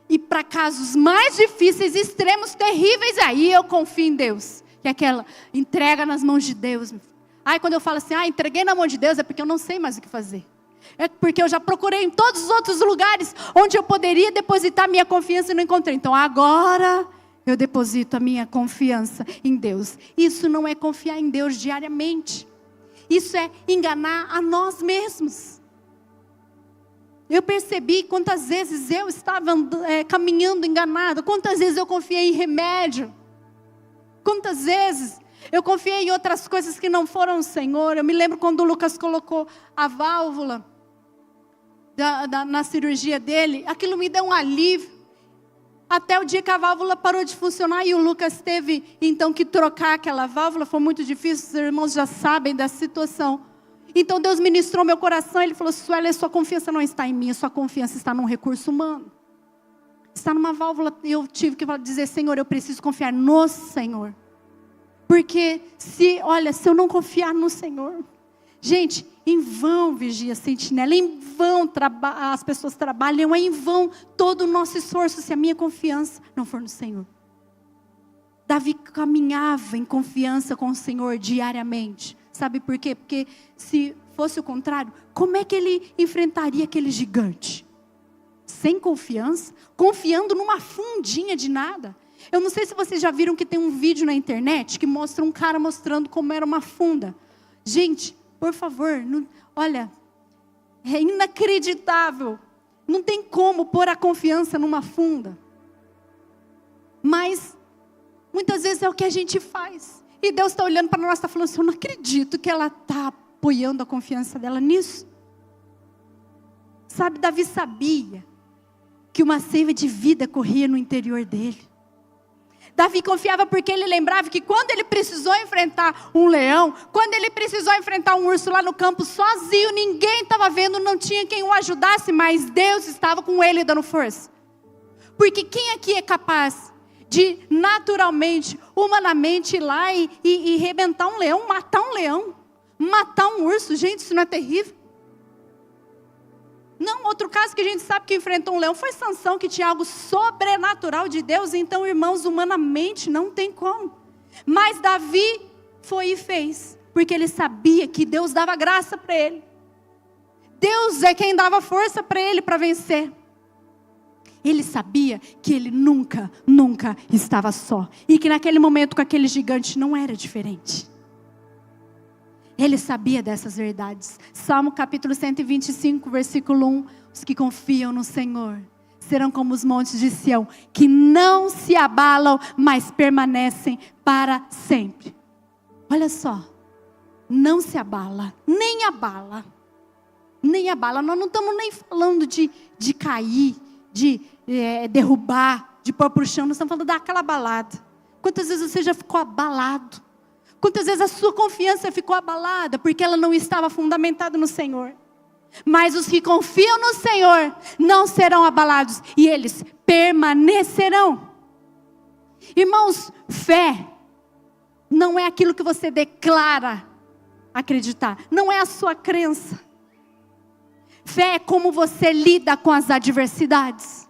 E para casos mais difíceis, extremos, terríveis, aí eu confio em Deus. Que é aquela entrega nas mãos de Deus. Aí quando eu falo assim, entreguei na mão de Deus, é porque eu não sei mais o que fazer. É porque eu já procurei em todos os outros lugares onde eu poderia depositar minha confiança e não encontrei. Então agora eu deposito a minha confiança em Deus. Isso não é confiar em Deus diariamente. Isso é enganar a nós mesmos. Eu percebi quantas vezes eu estava caminhando enganado. Quantas vezes eu confiei em remédio. Quantas vezes eu confiei em outras coisas que não foram o Senhor. Eu me lembro quando o Lucas colocou a válvula na cirurgia dele. Aquilo me deu um alívio. Até o dia que a válvula parou de funcionar e o Lucas teve então que trocar aquela válvula. Foi muito difícil, os irmãos já sabem da situação. Então Deus ministrou meu coração. Ele falou, Sueli, sua confiança não está em mim, sua confiança está num recurso humano. Está numa válvula. Eu tive que dizer, Senhor, eu preciso confiar no Senhor. Porque se eu não confiar no Senhor, gente, em vão vigia a sentinela, em vão as pessoas trabalham, em vão todo o nosso esforço, se a minha confiança não for no Senhor. Davi caminhava em confiança com o Senhor diariamente. Sabe por quê? Porque se fosse o contrário, como é que ele enfrentaria aquele gigante? Sem confiança, confiando numa fundinha de nada. Eu não sei se vocês já viram que tem um vídeo na internet que mostra um cara mostrando como era uma funda. Gente, por favor, olha, é inacreditável. Não tem como pôr a confiança numa funda. Mas, muitas vezes é o que a gente faz. E Deus está olhando para nós e está falando assim, eu não acredito que ela está apoiando a confiança dela nisso. Sabe, Davi sabia que uma seiva de vida corria no interior dele. Davi confiava porque ele lembrava que quando ele precisou enfrentar um leão, quando ele precisou enfrentar um urso lá no campo sozinho, ninguém estava vendo, não tinha quem o ajudasse, mas Deus estava com ele dando força. Porque quem aqui é capaz de naturalmente, humanamente ir lá e rebentar um leão, matar um urso, gente, isso não é terrível? Não, outro caso que a gente sabe que enfrentou um leão foi Sansão, que tinha algo sobrenatural de Deus. Então, irmãos, humanamente não tem como. Mas Davi foi e fez, porque ele sabia que Deus dava graça para ele. Deus é quem dava força para ele para vencer. Ele sabia que ele nunca estava só. E que naquele momento com aquele gigante não era diferente. Ele sabia dessas verdades. Salmo capítulo 125, versículo 1. Os que confiam no Senhor serão como os montes de Sião, que não se abalam, mas permanecem para sempre. Olha só. Não se abala, nem abala. Nem abala. Nós não estamos nem falando de cair, de derrubar, de pôr para o chão. Nós estamos falando daquela abalada. Quantas vezes você já ficou abalado? Quantas vezes a sua confiança ficou abalada, porque ela não estava fundamentada no Senhor. Mas os que confiam no Senhor não serão abalados, e eles permanecerão. Irmãos, fé não é aquilo que você declara acreditar, não é a sua crença. Fé é como você lida com as adversidades.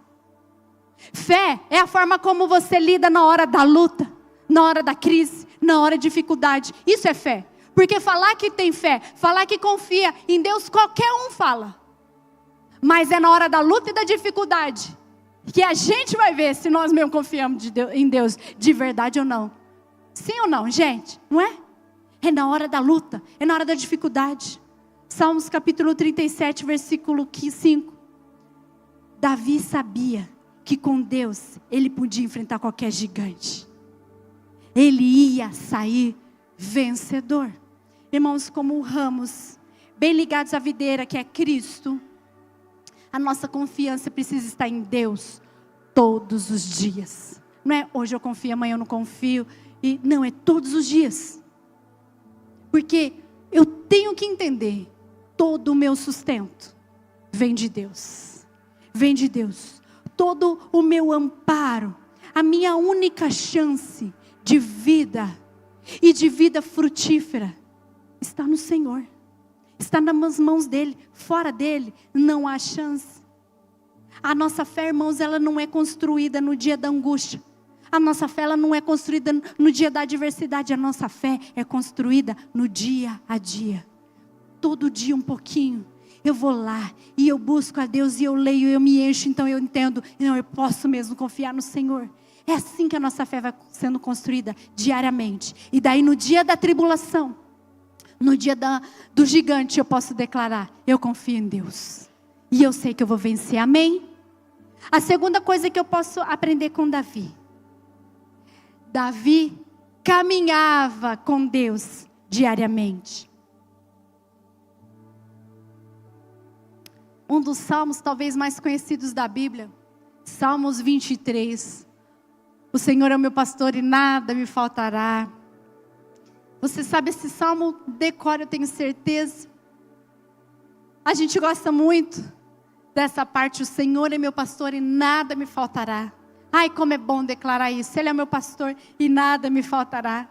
Fé é a forma como você lida na hora da luta, na hora da crise, na hora de dificuldade. Isso é fé. Porque falar que tem fé, falar que confia em Deus, qualquer um fala. Mas é na hora da luta e da dificuldade que a gente vai ver se nós mesmos confiamos em Deus de verdade ou não. Sim ou não, gente? Não é? É na hora da luta, é na hora da dificuldade. Salmos capítulo 37, versículo 5. Davi sabia que com Deus ele podia enfrentar qualquer gigante. Ele ia sair vencedor. Irmãos, como ramos bem ligados à videira que é Cristo, a nossa confiança precisa estar em Deus todos os dias. Não é hoje eu confio, amanhã eu não confio. Não, é todos os dias. Porque eu tenho que entender todo o meu sustento vem de Deus. Vem de Deus. Todo o meu amparo, a minha única chance de vida e de vida frutífera está no Senhor. Está nas mãos dEle. Fora dEle não há chance. A nossa fé, irmãos, ela não é construída no dia da angústia. A nossa fé, ela não é construída no dia da adversidade. A nossa fé é construída no dia a dia. Todo dia um pouquinho. Eu vou lá e eu busco a Deus e eu leio, eu me encho, então eu entendo. Não, eu posso mesmo confiar no Senhor. É assim que a nossa fé vai sendo construída diariamente. E daí no dia da tribulação, no dia do gigante, eu posso declarar, eu confio em Deus. E eu sei que eu vou vencer, amém? A segunda coisa que eu posso aprender com Davi. Davi caminhava com Deus diariamente. Um dos salmos talvez mais conhecidos da Bíblia, Salmos 23. O Senhor é o meu pastor e nada me faltará. Você sabe esse salmo? Decora, eu tenho certeza. A gente gosta muito dessa parte, o Senhor é meu pastor e nada me faltará. Ai, como é bom declarar isso. Ele é meu pastor e nada me faltará.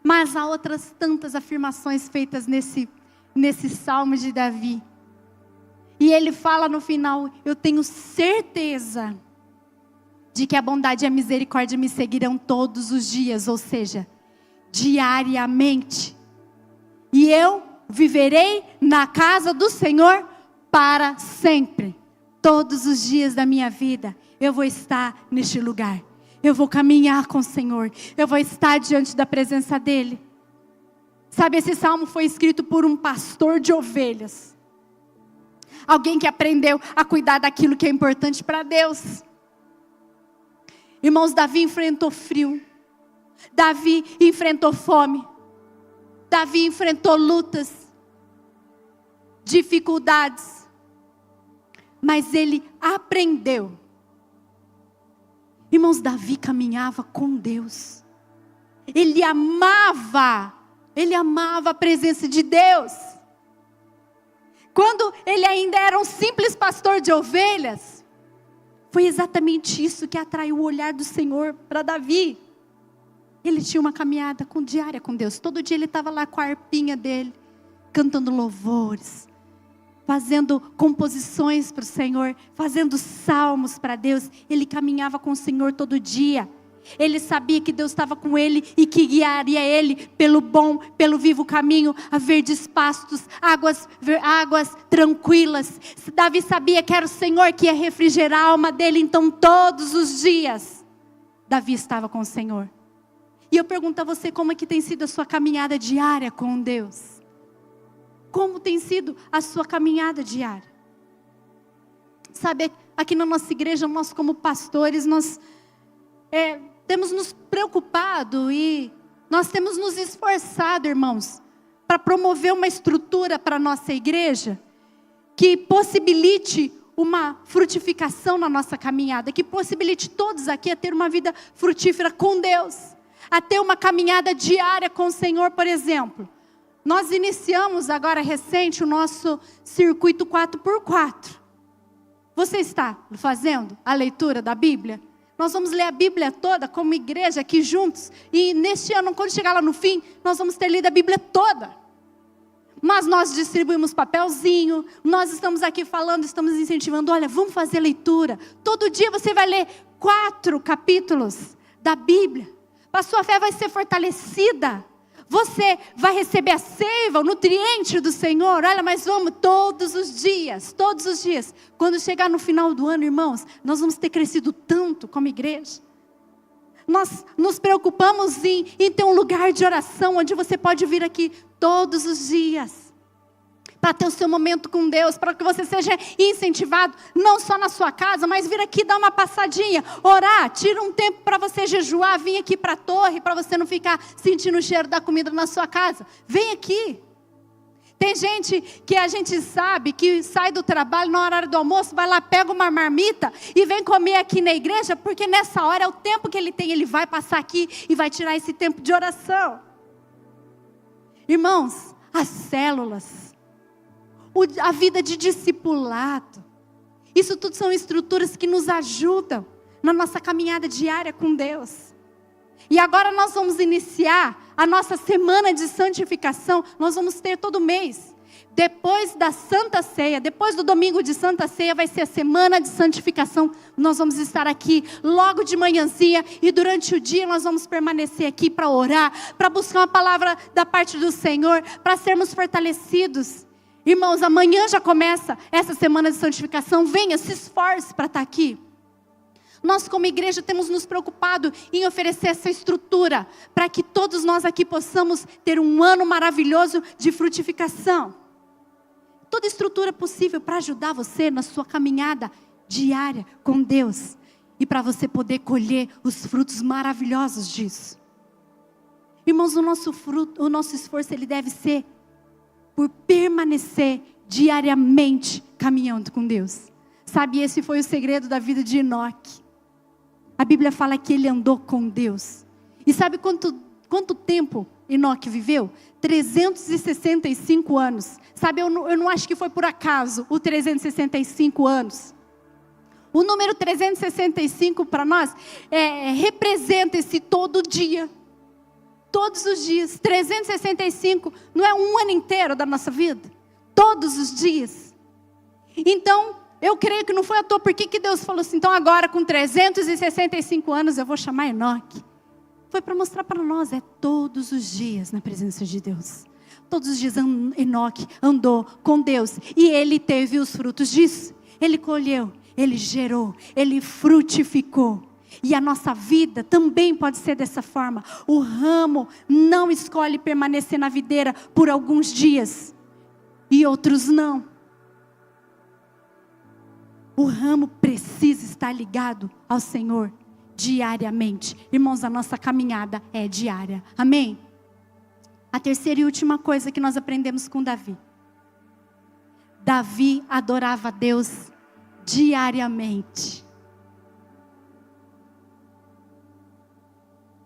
Mas há outras tantas afirmações feitas nesse salmo de Davi. E ele fala no final, eu tenho certeza de que a bondade e a misericórdia me seguirão todos os dias, ou seja, diariamente. E eu viverei na casa do Senhor para sempre. Todos os dias da minha vida, eu vou estar neste lugar. Eu vou caminhar com o Senhor. Eu vou estar diante da presença dEle. Sabe, esse salmo foi escrito por um pastor de ovelhas. Alguém que aprendeu a cuidar daquilo que é importante para Deus. Irmãos, Davi enfrentou frio. Davi enfrentou fome. Davi enfrentou lutas, dificuldades. Mas ele aprendeu. Irmãos, Davi caminhava com Deus. Ele amava a presença de Deus. Quando ele ainda era um simples pastor de ovelhas, foi exatamente isso que atraiu o olhar do Senhor para Davi. Ele tinha uma caminhada diária com Deus. Todo dia ele estava lá com a harpinha dele, cantando louvores, fazendo composições para o Senhor, fazendo salmos para Deus. Ele caminhava com o Senhor todo dia. Ele sabia que Deus estava com ele e que guiaria ele pelo bom, pelo vivo caminho, a verdes pastos, águas tranquilas. Davi sabia que era o Senhor que ia refrigerar a alma dele, então todos os dias, Davi estava com o Senhor. E eu pergunto a você, como é que tem sido a sua caminhada diária com Deus? Como tem sido a sua caminhada diária? Sabe, aqui na nossa igreja, nós como pastores, nós temos nos preocupado e nós temos nos esforçado, irmãos, para promover uma estrutura para a nossa igreja que possibilite uma frutificação na nossa caminhada, que possibilite todos aqui a ter uma vida frutífera com Deus, a ter uma caminhada diária com o Senhor, por exemplo. Nós iniciamos agora recente o nosso circuito 4x4. Você está fazendo a leitura da Bíblia? Nós vamos ler a Bíblia toda como igreja aqui juntos. E neste ano, quando chegar lá no fim, nós vamos ter lido a Bíblia toda. Mas nós distribuímos papelzinho, nós estamos aqui falando, estamos incentivando, olha, vamos fazer leitura. Todo dia você vai ler 4 capítulos da Bíblia. A sua fé vai ser fortalecida. Você vai receber a seiva, o nutriente do Senhor. Olha, mas vamos todos os dias. Quando chegar no final do ano, irmãos, nós vamos ter crescido tanto como igreja. Nós nos preocupamos em ter um lugar de oração, onde você pode vir aqui todos os dias. Para ter o seu momento com Deus, para que você seja incentivado, não só na sua casa, mas vir aqui dar uma passadinha, orar, tira um tempo para você jejuar, vir aqui para a torre, para você não ficar sentindo o cheiro da comida na sua casa. Vem aqui. Tem gente que a gente sabe que sai do trabalho na hora do almoço, vai lá, pega uma marmita e vem comer aqui na igreja, porque nessa hora é o tempo que ele tem, ele vai passar aqui e vai tirar esse tempo de oração. Irmãos, as células, a vida de discipulado. Isso tudo são estruturas que nos ajudam na nossa caminhada diária com Deus. E agora nós vamos iniciar a nossa semana de santificação. Nós vamos ter todo mês. Depois da Santa Ceia, depois do domingo de Santa Ceia, vai ser a semana de santificação. Nós vamos estar aqui logo de manhãzinha e durante o dia nós vamos permanecer aqui para orar, para buscar uma palavra da parte do Senhor, para sermos fortalecidos. Irmãos, amanhã já começa essa semana de santificação. Venha, se esforce para estar aqui. Nós como igreja temos nos preocupado em oferecer essa estrutura, para que todos nós aqui possamos ter um ano maravilhoso de frutificação. Toda estrutura possível para ajudar você na sua caminhada diária com Deus. E para você poder colher os frutos maravilhosos disso. Irmãos, o nosso esforço ele deve ser por permanecer diariamente caminhando com Deus. Sabe, esse foi o segredo da vida de Enoque. A Bíblia fala que ele andou com Deus. E sabe quanto tempo Enoque viveu? 365 anos. Sabe, eu não acho que foi por acaso o 365 anos. O número 365 para nós representa esse todo dia. Todos os dias. 365 não é um ano inteiro da nossa vida? Todos os dias. Então, eu creio que não foi à toa. Por que Deus falou assim, então agora com 365 anos eu vou chamar Enoque? Foi para mostrar para nós, todos os dias na presença de Deus. Todos os dias Enoque andou com Deus. E ele teve os frutos disso. Ele colheu, ele gerou, ele frutificou. E a nossa vida também pode ser dessa forma. O ramo não escolhe permanecer na videira por alguns dias. E outros não. O ramo precisa estar ligado ao Senhor diariamente. Irmãos, a nossa caminhada é diária. Amém? A terceira e última coisa que nós aprendemos com Davi. Davi adorava a Deus diariamente.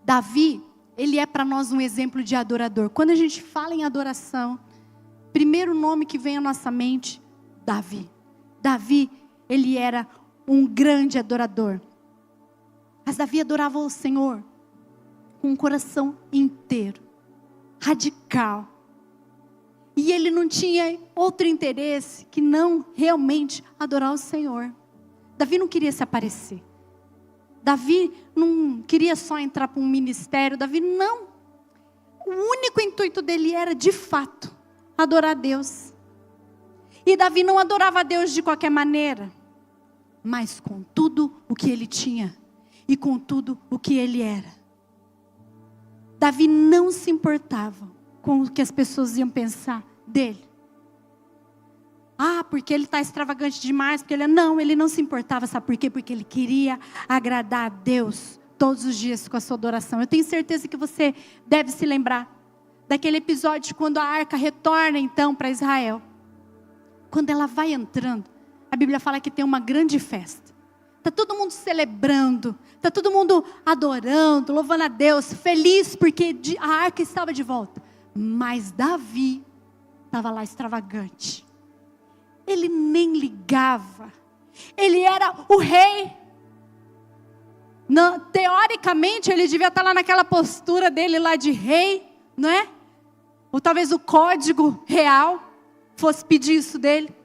Davi, ele é para nós um exemplo de adorador. Quando a gente fala em adoração, primeiro nome que vem à nossa mente, Davi. Davi, ele era um grande adorador. Mas Davi adorava o Senhor com o coração inteiro, radical. E ele não tinha outro interesse que não realmente adorar o Senhor. Davi não queria se aparecer. Davi não queria só entrar para um ministério. Davi não. O único intuito dele era, de fato, adorar a Deus. E Davi não adorava a Deus de qualquer maneira, mas com tudo o que ele tinha e com tudo o que ele era. Davi não se importava com o que as pessoas iam pensar dele. Ah, porque ele está extravagante demais, porque ele não se importava, sabe por quê? Porque ele queria agradar a Deus todos os dias com a sua adoração. Eu tenho certeza que você deve se lembrar daquele episódio quando a arca retorna então para Israel. Quando ela vai entrando, a Bíblia fala que tem uma grande festa. Está todo mundo celebrando, está todo mundo adorando, louvando a Deus, feliz porque a arca estava de volta. Mas Davi estava lá extravagante. Ele nem ligava. Ele era o rei. Não, teoricamente ele devia estar lá naquela postura dele lá de rei, não é? Ou talvez o código real fosse pedir isso dele.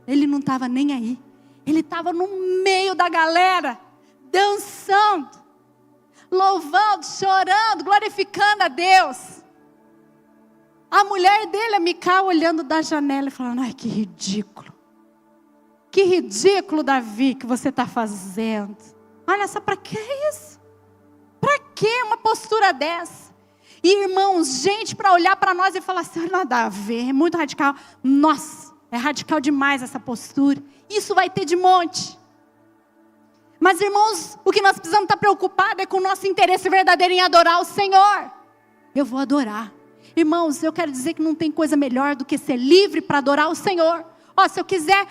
Ele não estava nem aí. Ele estava no meio da galera, dançando, louvando, chorando, glorificando a Deus. A mulher dele, a Mical, olhando da janela e falando, ai, que ridículo. Que ridículo, Davi, que você está fazendo. Olha só, para que isso? Para que uma postura dessa? E irmãos, gente para olhar para nós e falar assim, nada a ver, é muito radical. Nossa, é radical demais essa postura. Isso vai ter de monte. Mas irmãos, o que nós precisamos estar preocupados é com o nosso interesse verdadeiro em adorar o Senhor. Eu vou adorar. Irmãos, eu quero dizer que não tem coisa melhor do que ser livre para adorar o Senhor. Ó, se eu quiser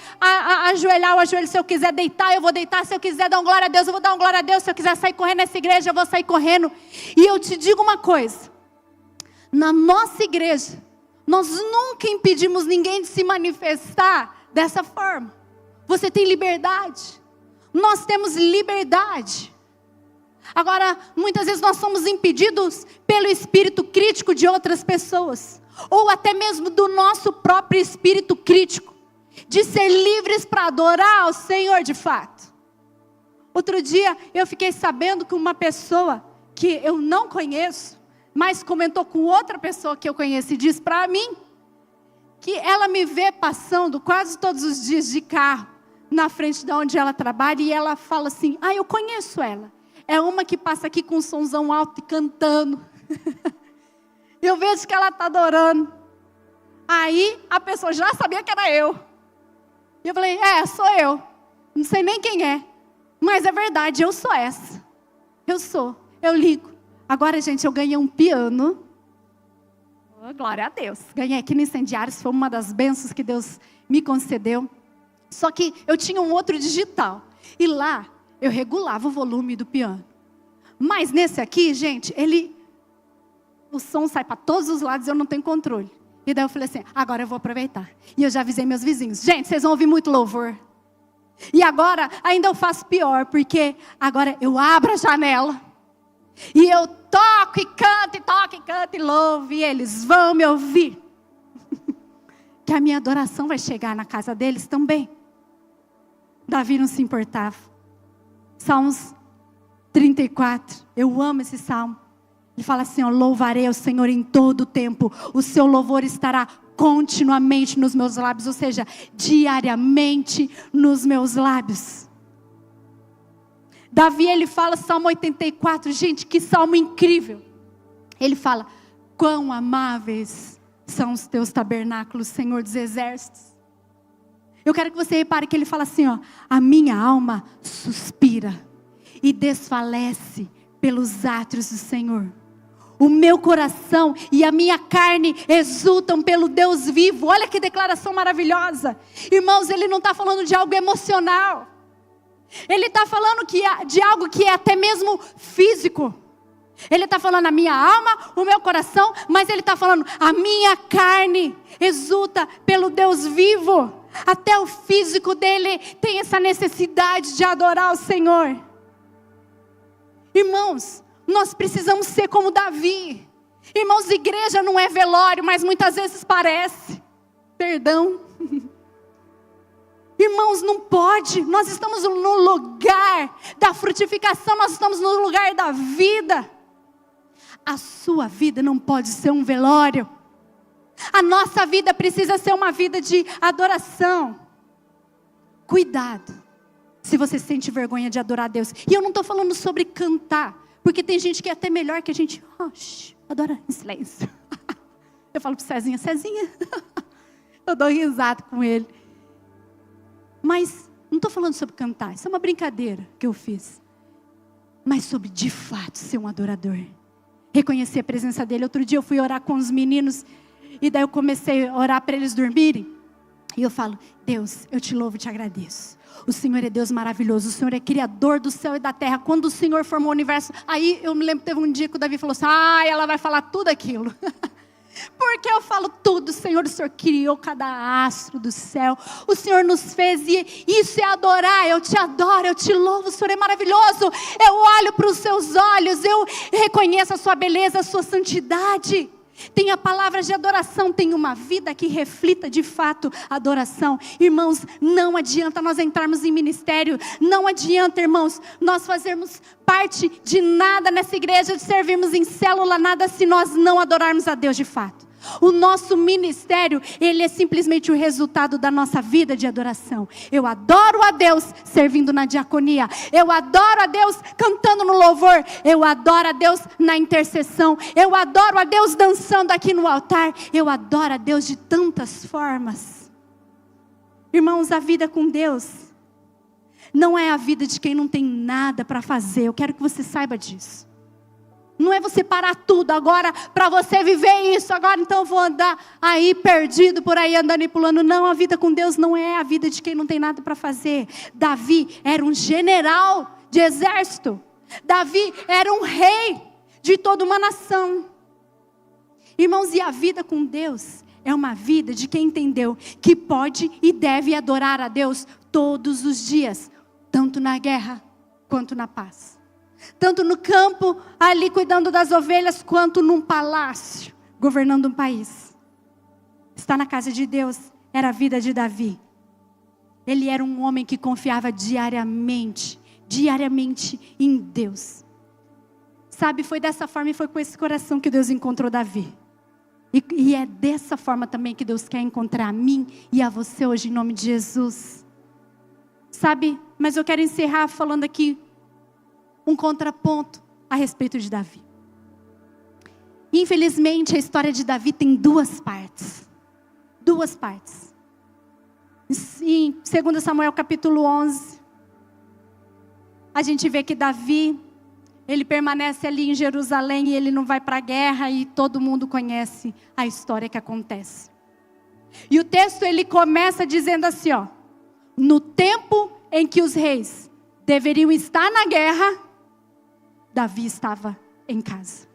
ajoelhar, eu ajoelho. Se eu quiser deitar, eu vou deitar. Se eu quiser dar uma glória a Deus, eu vou dar uma glória a Deus. Se eu quiser sair correndo nessa igreja, eu vou sair correndo. E eu te digo uma coisa. Na nossa igreja, Nós nunca impedimos ninguém de se manifestar dessa forma. Você tem liberdade. Nós temos liberdade. Agora, muitas vezes nós somos impedidos pelo espírito crítico de outras pessoas. Ou até mesmo do nosso próprio espírito crítico. De ser livres para adorar ao Senhor de fato. Outro dia eu fiquei sabendo que uma pessoa que eu não conheço, mas comentou com outra pessoa que eu conheci, diz para mim que ela me vê passando quase todos os dias de carro na frente de onde ela trabalha e ela fala assim, eu conheço ela. É uma que passa aqui com um somzão alto e cantando. Eu vejo que ela está adorando. Aí a pessoa já sabia que era eu. E eu falei, sou eu. Não sei nem quem é. Mas é verdade, eu sou essa. Eu ligo. Agora, gente, eu ganhei um piano. Oh, glória a Deus. Ganhei aqui no Incendiários, foi uma das bênçãos que Deus me concedeu. Só que eu tinha um outro digital. E lá, eu regulava o volume do piano. Mas nesse aqui, gente, o som sai para todos os lados e eu não tenho controle. E daí eu falei assim, agora eu vou aproveitar. E eu já avisei meus vizinhos. Gente, vocês vão ouvir muito louvor. E agora, ainda eu faço pior, porque agora eu abro a janela. E eu toco e canto e louvo. E eles vão me ouvir. Que a minha adoração vai chegar na casa deles também. Davi não se importava. Salmos 34. Eu amo esse salmo. Ele fala assim, louvarei ao Senhor em todo o tempo. O seu louvor estará continuamente nos meus lábios. Ou seja, diariamente nos meus lábios. Davi, ele fala, Salmo 84. Gente, que salmo incrível. Ele fala, quão amáveis são os teus tabernáculos, Senhor dos exércitos. Eu quero que você repare que ele fala assim, a minha alma suspira e desfalece pelos átrios do Senhor. O meu coração e a minha carne exultam pelo Deus vivo. Olha que declaração maravilhosa. Irmãos, ele não está falando de algo emocional. Ele está falando de algo que é até mesmo físico. Ele está falando a minha alma, o meu coração, mas ele está falando a minha carne exulta pelo Deus vivo. Até o físico dele tem essa necessidade de adorar o Senhor. Irmãos, nós precisamos ser como Davi. Irmãos, igreja não é velório, mas muitas vezes parece. Perdão. Irmãos, não pode. Nós estamos no lugar da frutificação, nós estamos no lugar da vida. A sua vida não pode ser um velório. A nossa vida precisa ser uma vida de adoração. Cuidado, se você sente vergonha de adorar a Deus. E eu não estou falando sobre cantar, porque tem gente que é até melhor que a gente adora em silêncio. Eu falo para o Cezinha, eu dou risada com ele. Mas não estou falando sobre cantar, isso é uma brincadeira que eu fiz. Mas sobre de fato ser um adorador. Reconhecer a presença dele. Outro dia eu fui orar com os meninos. E daí eu comecei a orar para eles dormirem. E eu falo, Deus, eu te louvo e te agradeço. O Senhor é Deus maravilhoso. O Senhor é Criador do céu e da terra. Quando o Senhor formou o universo. Aí eu me lembro que teve um dia que o Davi falou assim, ela vai falar tudo aquilo. Porque eu falo tudo, Senhor. O Senhor criou cada astro do céu. O Senhor nos fez e isso é adorar. Eu te adoro, eu te louvo. O Senhor é maravilhoso. Eu olho para os seus olhos. Eu reconheço a sua beleza, a sua santidade. Tenha palavras de adoração, tenha uma vida que reflita de fato a adoração. Irmãos, não adianta nós entrarmos em ministério, não adianta, irmãos, nós fazermos parte de nada nessa igreja, de servirmos em célula, nada se nós não adorarmos a Deus de fato. O nosso ministério, ele é simplesmente o resultado da nossa vida de adoração. Eu adoro a Deus servindo na diaconia. Eu adoro a Deus cantando no louvor. Eu adoro a Deus na intercessão. Eu adoro a Deus dançando aqui no altar. Eu adoro a Deus de tantas formas. Irmãos, a vida com Deus não é a vida de quem não tem nada para fazer. Eu quero que você saiba disso. Não é você parar tudo agora para você viver isso. Agora então eu vou andar aí perdido por aí andando e pulando. Não, a vida com Deus não é a vida de quem não tem nada para fazer. Davi era um general de exército. Davi era um rei de toda uma nação. Irmãos, e a vida com Deus é uma vida de quem entendeu que pode e deve adorar a Deus todos os dias, tanto na guerra quanto na paz. Tanto no campo, ali cuidando das ovelhas, quanto num palácio, governando um país. Estar na casa de Deus era a vida de Davi. Ele era um homem que confiava diariamente em Deus. Sabe, foi dessa forma e foi com esse coração que Deus encontrou Davi. E é dessa forma também que Deus quer encontrar a mim e a você hoje, em nome de Jesus. Sabe, mas eu quero encerrar falando aqui um contraponto a respeito de Davi. Infelizmente, a história de Davi tem duas partes. Duas partes. Em 2 Samuel capítulo 11, a gente vê que Davi, ele permanece ali em Jerusalém e ele não vai para a guerra e todo mundo conhece a história que acontece. E o texto ele começa dizendo assim, ó: no tempo em que os reis deveriam estar na guerra, Davi estava em casa.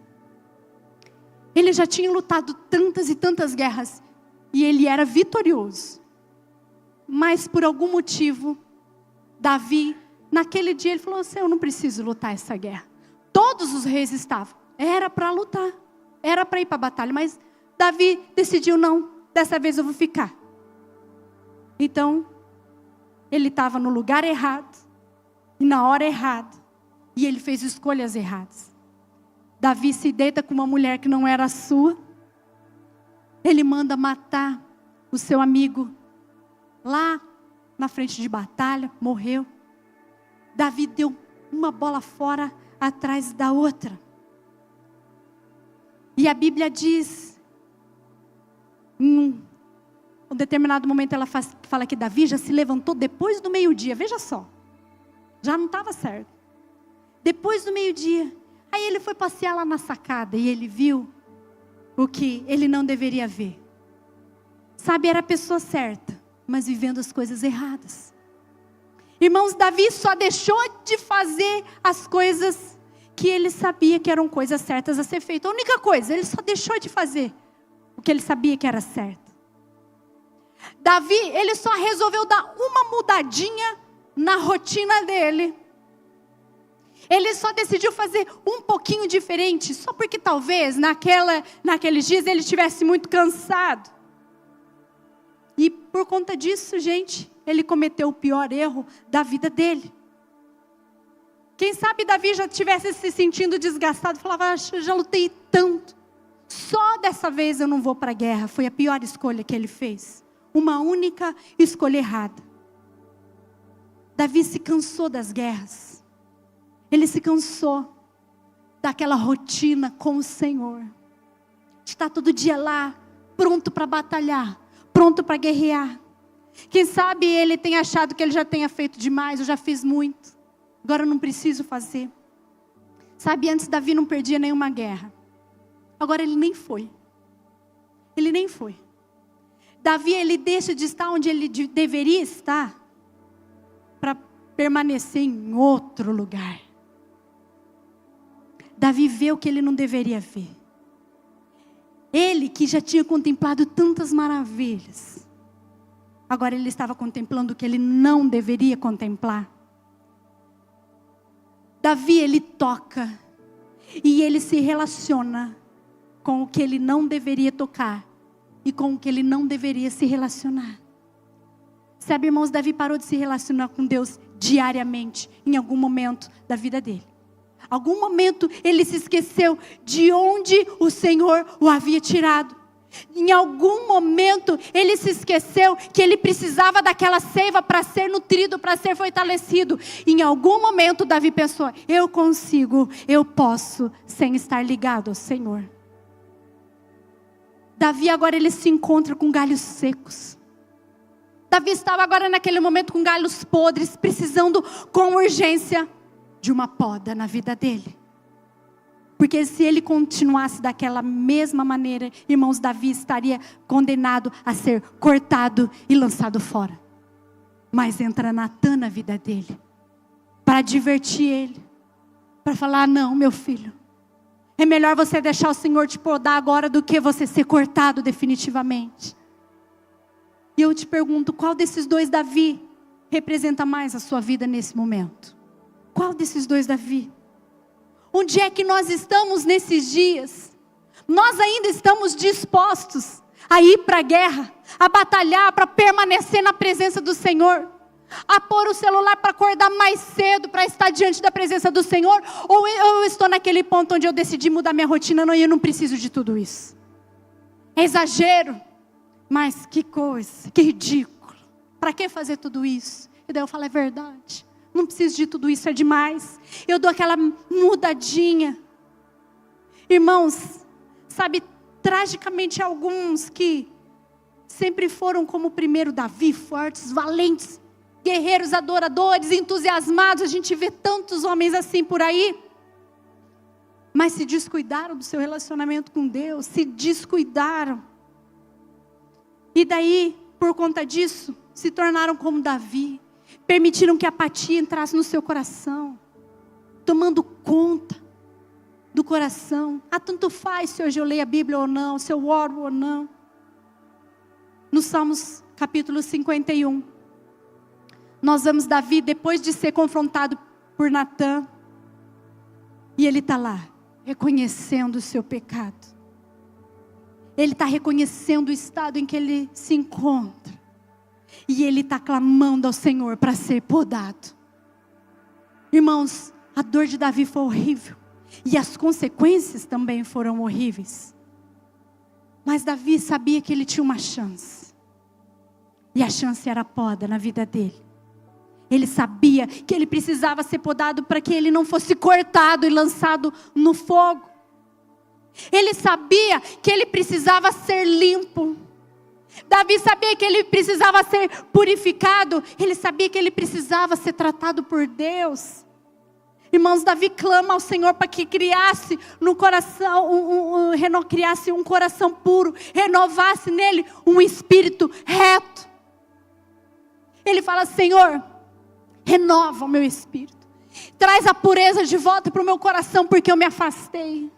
Ele já tinha lutado tantas e tantas guerras e ele era vitorioso. Mas por algum motivo, Davi, naquele dia ele falou assim: eu não preciso lutar essa guerra. Todos os reis estavam, era para lutar, era para ir para a batalha, mas Davi decidiu: não, dessa vez eu vou ficar. Então, ele estava no lugar errado, e na hora errada, e ele fez escolhas erradas. Davi se deita com uma mulher que não era sua, ele manda matar o seu amigo, lá na frente de batalha, morreu. Davi deu uma bola fora atrás da outra. E a Bíblia diz, em um determinado momento ela fala que Davi já se levantou depois do meio-dia. Veja só, já não estava certo. Depois do meio-dia, aí ele foi passear lá na sacada e ele viu o que ele não deveria ver. Sabe, era a pessoa certa, mas vivendo as coisas erradas. Irmãos, Davi só deixou de fazer as coisas que ele sabia que eram coisas certas a ser feitas. A única coisa, ele só deixou de fazer o que ele sabia que era certo. Davi, ele só resolveu dar uma mudadinha na rotina dele. Ele só decidiu fazer um pouquinho diferente, só porque talvez naqueles dias ele estivesse muito cansado. E por conta disso, gente, ele cometeu o pior erro da vida dele. Quem sabe Davi já estivesse se sentindo desgastado, falava: eu já lutei tanto, só dessa vez eu não vou para a guerra. Foi a pior escolha que ele fez, uma única escolha errada. Davi se cansou das guerras, ele se cansou daquela rotina com o Senhor, de estar todo dia lá, pronto para batalhar, pronto para guerrear. Quem sabe ele tem achado que ele já tenha feito demais, eu já fiz muito, agora eu não preciso fazer. Sabe, antes Davi não perdia nenhuma guerra, agora ele nem foi. Ele nem foi. Davi, ele deixa de estar onde ele deveria estar, para permanecer em outro lugar. Davi vê o que ele não deveria ver. Ele que já tinha contemplado tantas maravilhas, agora ele estava contemplando o que ele não deveria contemplar. Davi, ele toca e ele se relaciona com o que ele não deveria tocar e com o que ele não deveria se relacionar. Sabe, irmãos, Davi parou de se relacionar com Deus diariamente em algum momento da vida dele. Algum momento ele se esqueceu de onde o Senhor o havia tirado. Em algum momento ele se esqueceu que ele precisava daquela seiva para ser nutrido, para ser fortalecido. Em algum momento Davi pensou: eu consigo, eu posso, sem estar ligado ao Senhor. Davi agora ele se encontra com galhos secos. Davi estava agora naquele momento com galhos podres, precisando com urgência de uma poda na vida dele. Porque se ele continuasse daquela mesma maneira, irmãos, Davi estaria condenado a ser cortado e lançado fora. Mas entra Natã na vida dele, para divertir ele, para falar: não, meu filho, É melhor você deixar o Senhor te podar agora do que você ser cortado definitivamente. E eu te pergunto, qual desses dois Davi representa mais a sua vida nesse momento? Qual desses dois Davi? Onde é que nós estamos nesses dias? Nós ainda estamos dispostos a ir para a guerra, a batalhar, para permanecer na presença do Senhor, a pôr o celular para acordar mais cedo, para estar diante da presença do Senhor? Ou eu estou naquele ponto onde eu decidi mudar minha rotina e eu não preciso de tudo isso? É exagero, mas que coisa, que ridículo. Para que fazer tudo isso? E daí eu falo, é verdade, não preciso de tudo isso, é demais. Eu dou aquela mudadinha. Irmãos, sabe, tragicamente alguns que sempre foram como o primeiro Davi, fortes, valentes, guerreiros, adoradores, entusiasmados. A gente vê tantos homens assim por aí, mas se descuidaram do seu relacionamento com Deus, se descuidaram. E daí, por conta disso, se tornaram como Davi, permitiram que a apatia entrasse no seu coração, tomando conta do coração. Tanto faz se hoje eu leio a Bíblia ou não, se eu oro ou não. No Salmos capítulo 51, nós vemos Davi depois de ser confrontado por Natã, e ele está lá, reconhecendo o seu pecado. Ele está reconhecendo o estado em que ele se encontra, e ele está clamando ao Senhor para ser podado. Irmãos, a dor de Davi foi horrível, e as consequências também foram horríveis. Mas Davi sabia que ele tinha uma chance, e a chance era poda na vida dele. Ele sabia que ele precisava ser podado para que ele não fosse cortado e lançado no fogo. Ele sabia que ele precisava ser limpo. Davi sabia que ele precisava ser purificado. Ele sabia que ele precisava ser tratado por Deus. Irmãos, Davi clama ao Senhor para que criasse no coração, criasse um coração puro, renovasse nele um espírito reto. Ele fala, Senhor, renova o meu espírito, traz a pureza de volta para o meu coração, porque eu me afastei.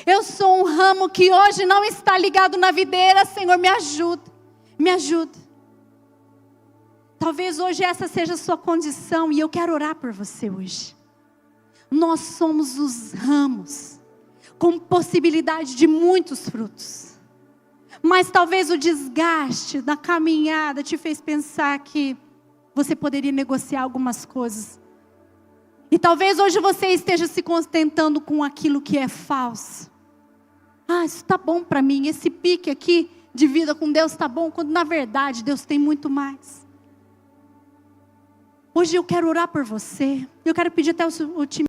Eu sou um ramo que hoje não está ligado na videira. Senhor, me ajuda, me ajuda. Talvez hoje essa seja a sua condição, e eu quero orar por você hoje. Nós somos os ramos, com possibilidade de muitos frutos. Mas talvez o desgaste da caminhada te fez pensar que você poderia negociar algumas coisas. E talvez hoje você esteja se contentando com aquilo que é falso. Isso está bom para mim, esse pique aqui de vida com Deus está bom, quando na verdade Deus tem muito mais. Hoje eu quero orar por você. Eu quero pedir até o time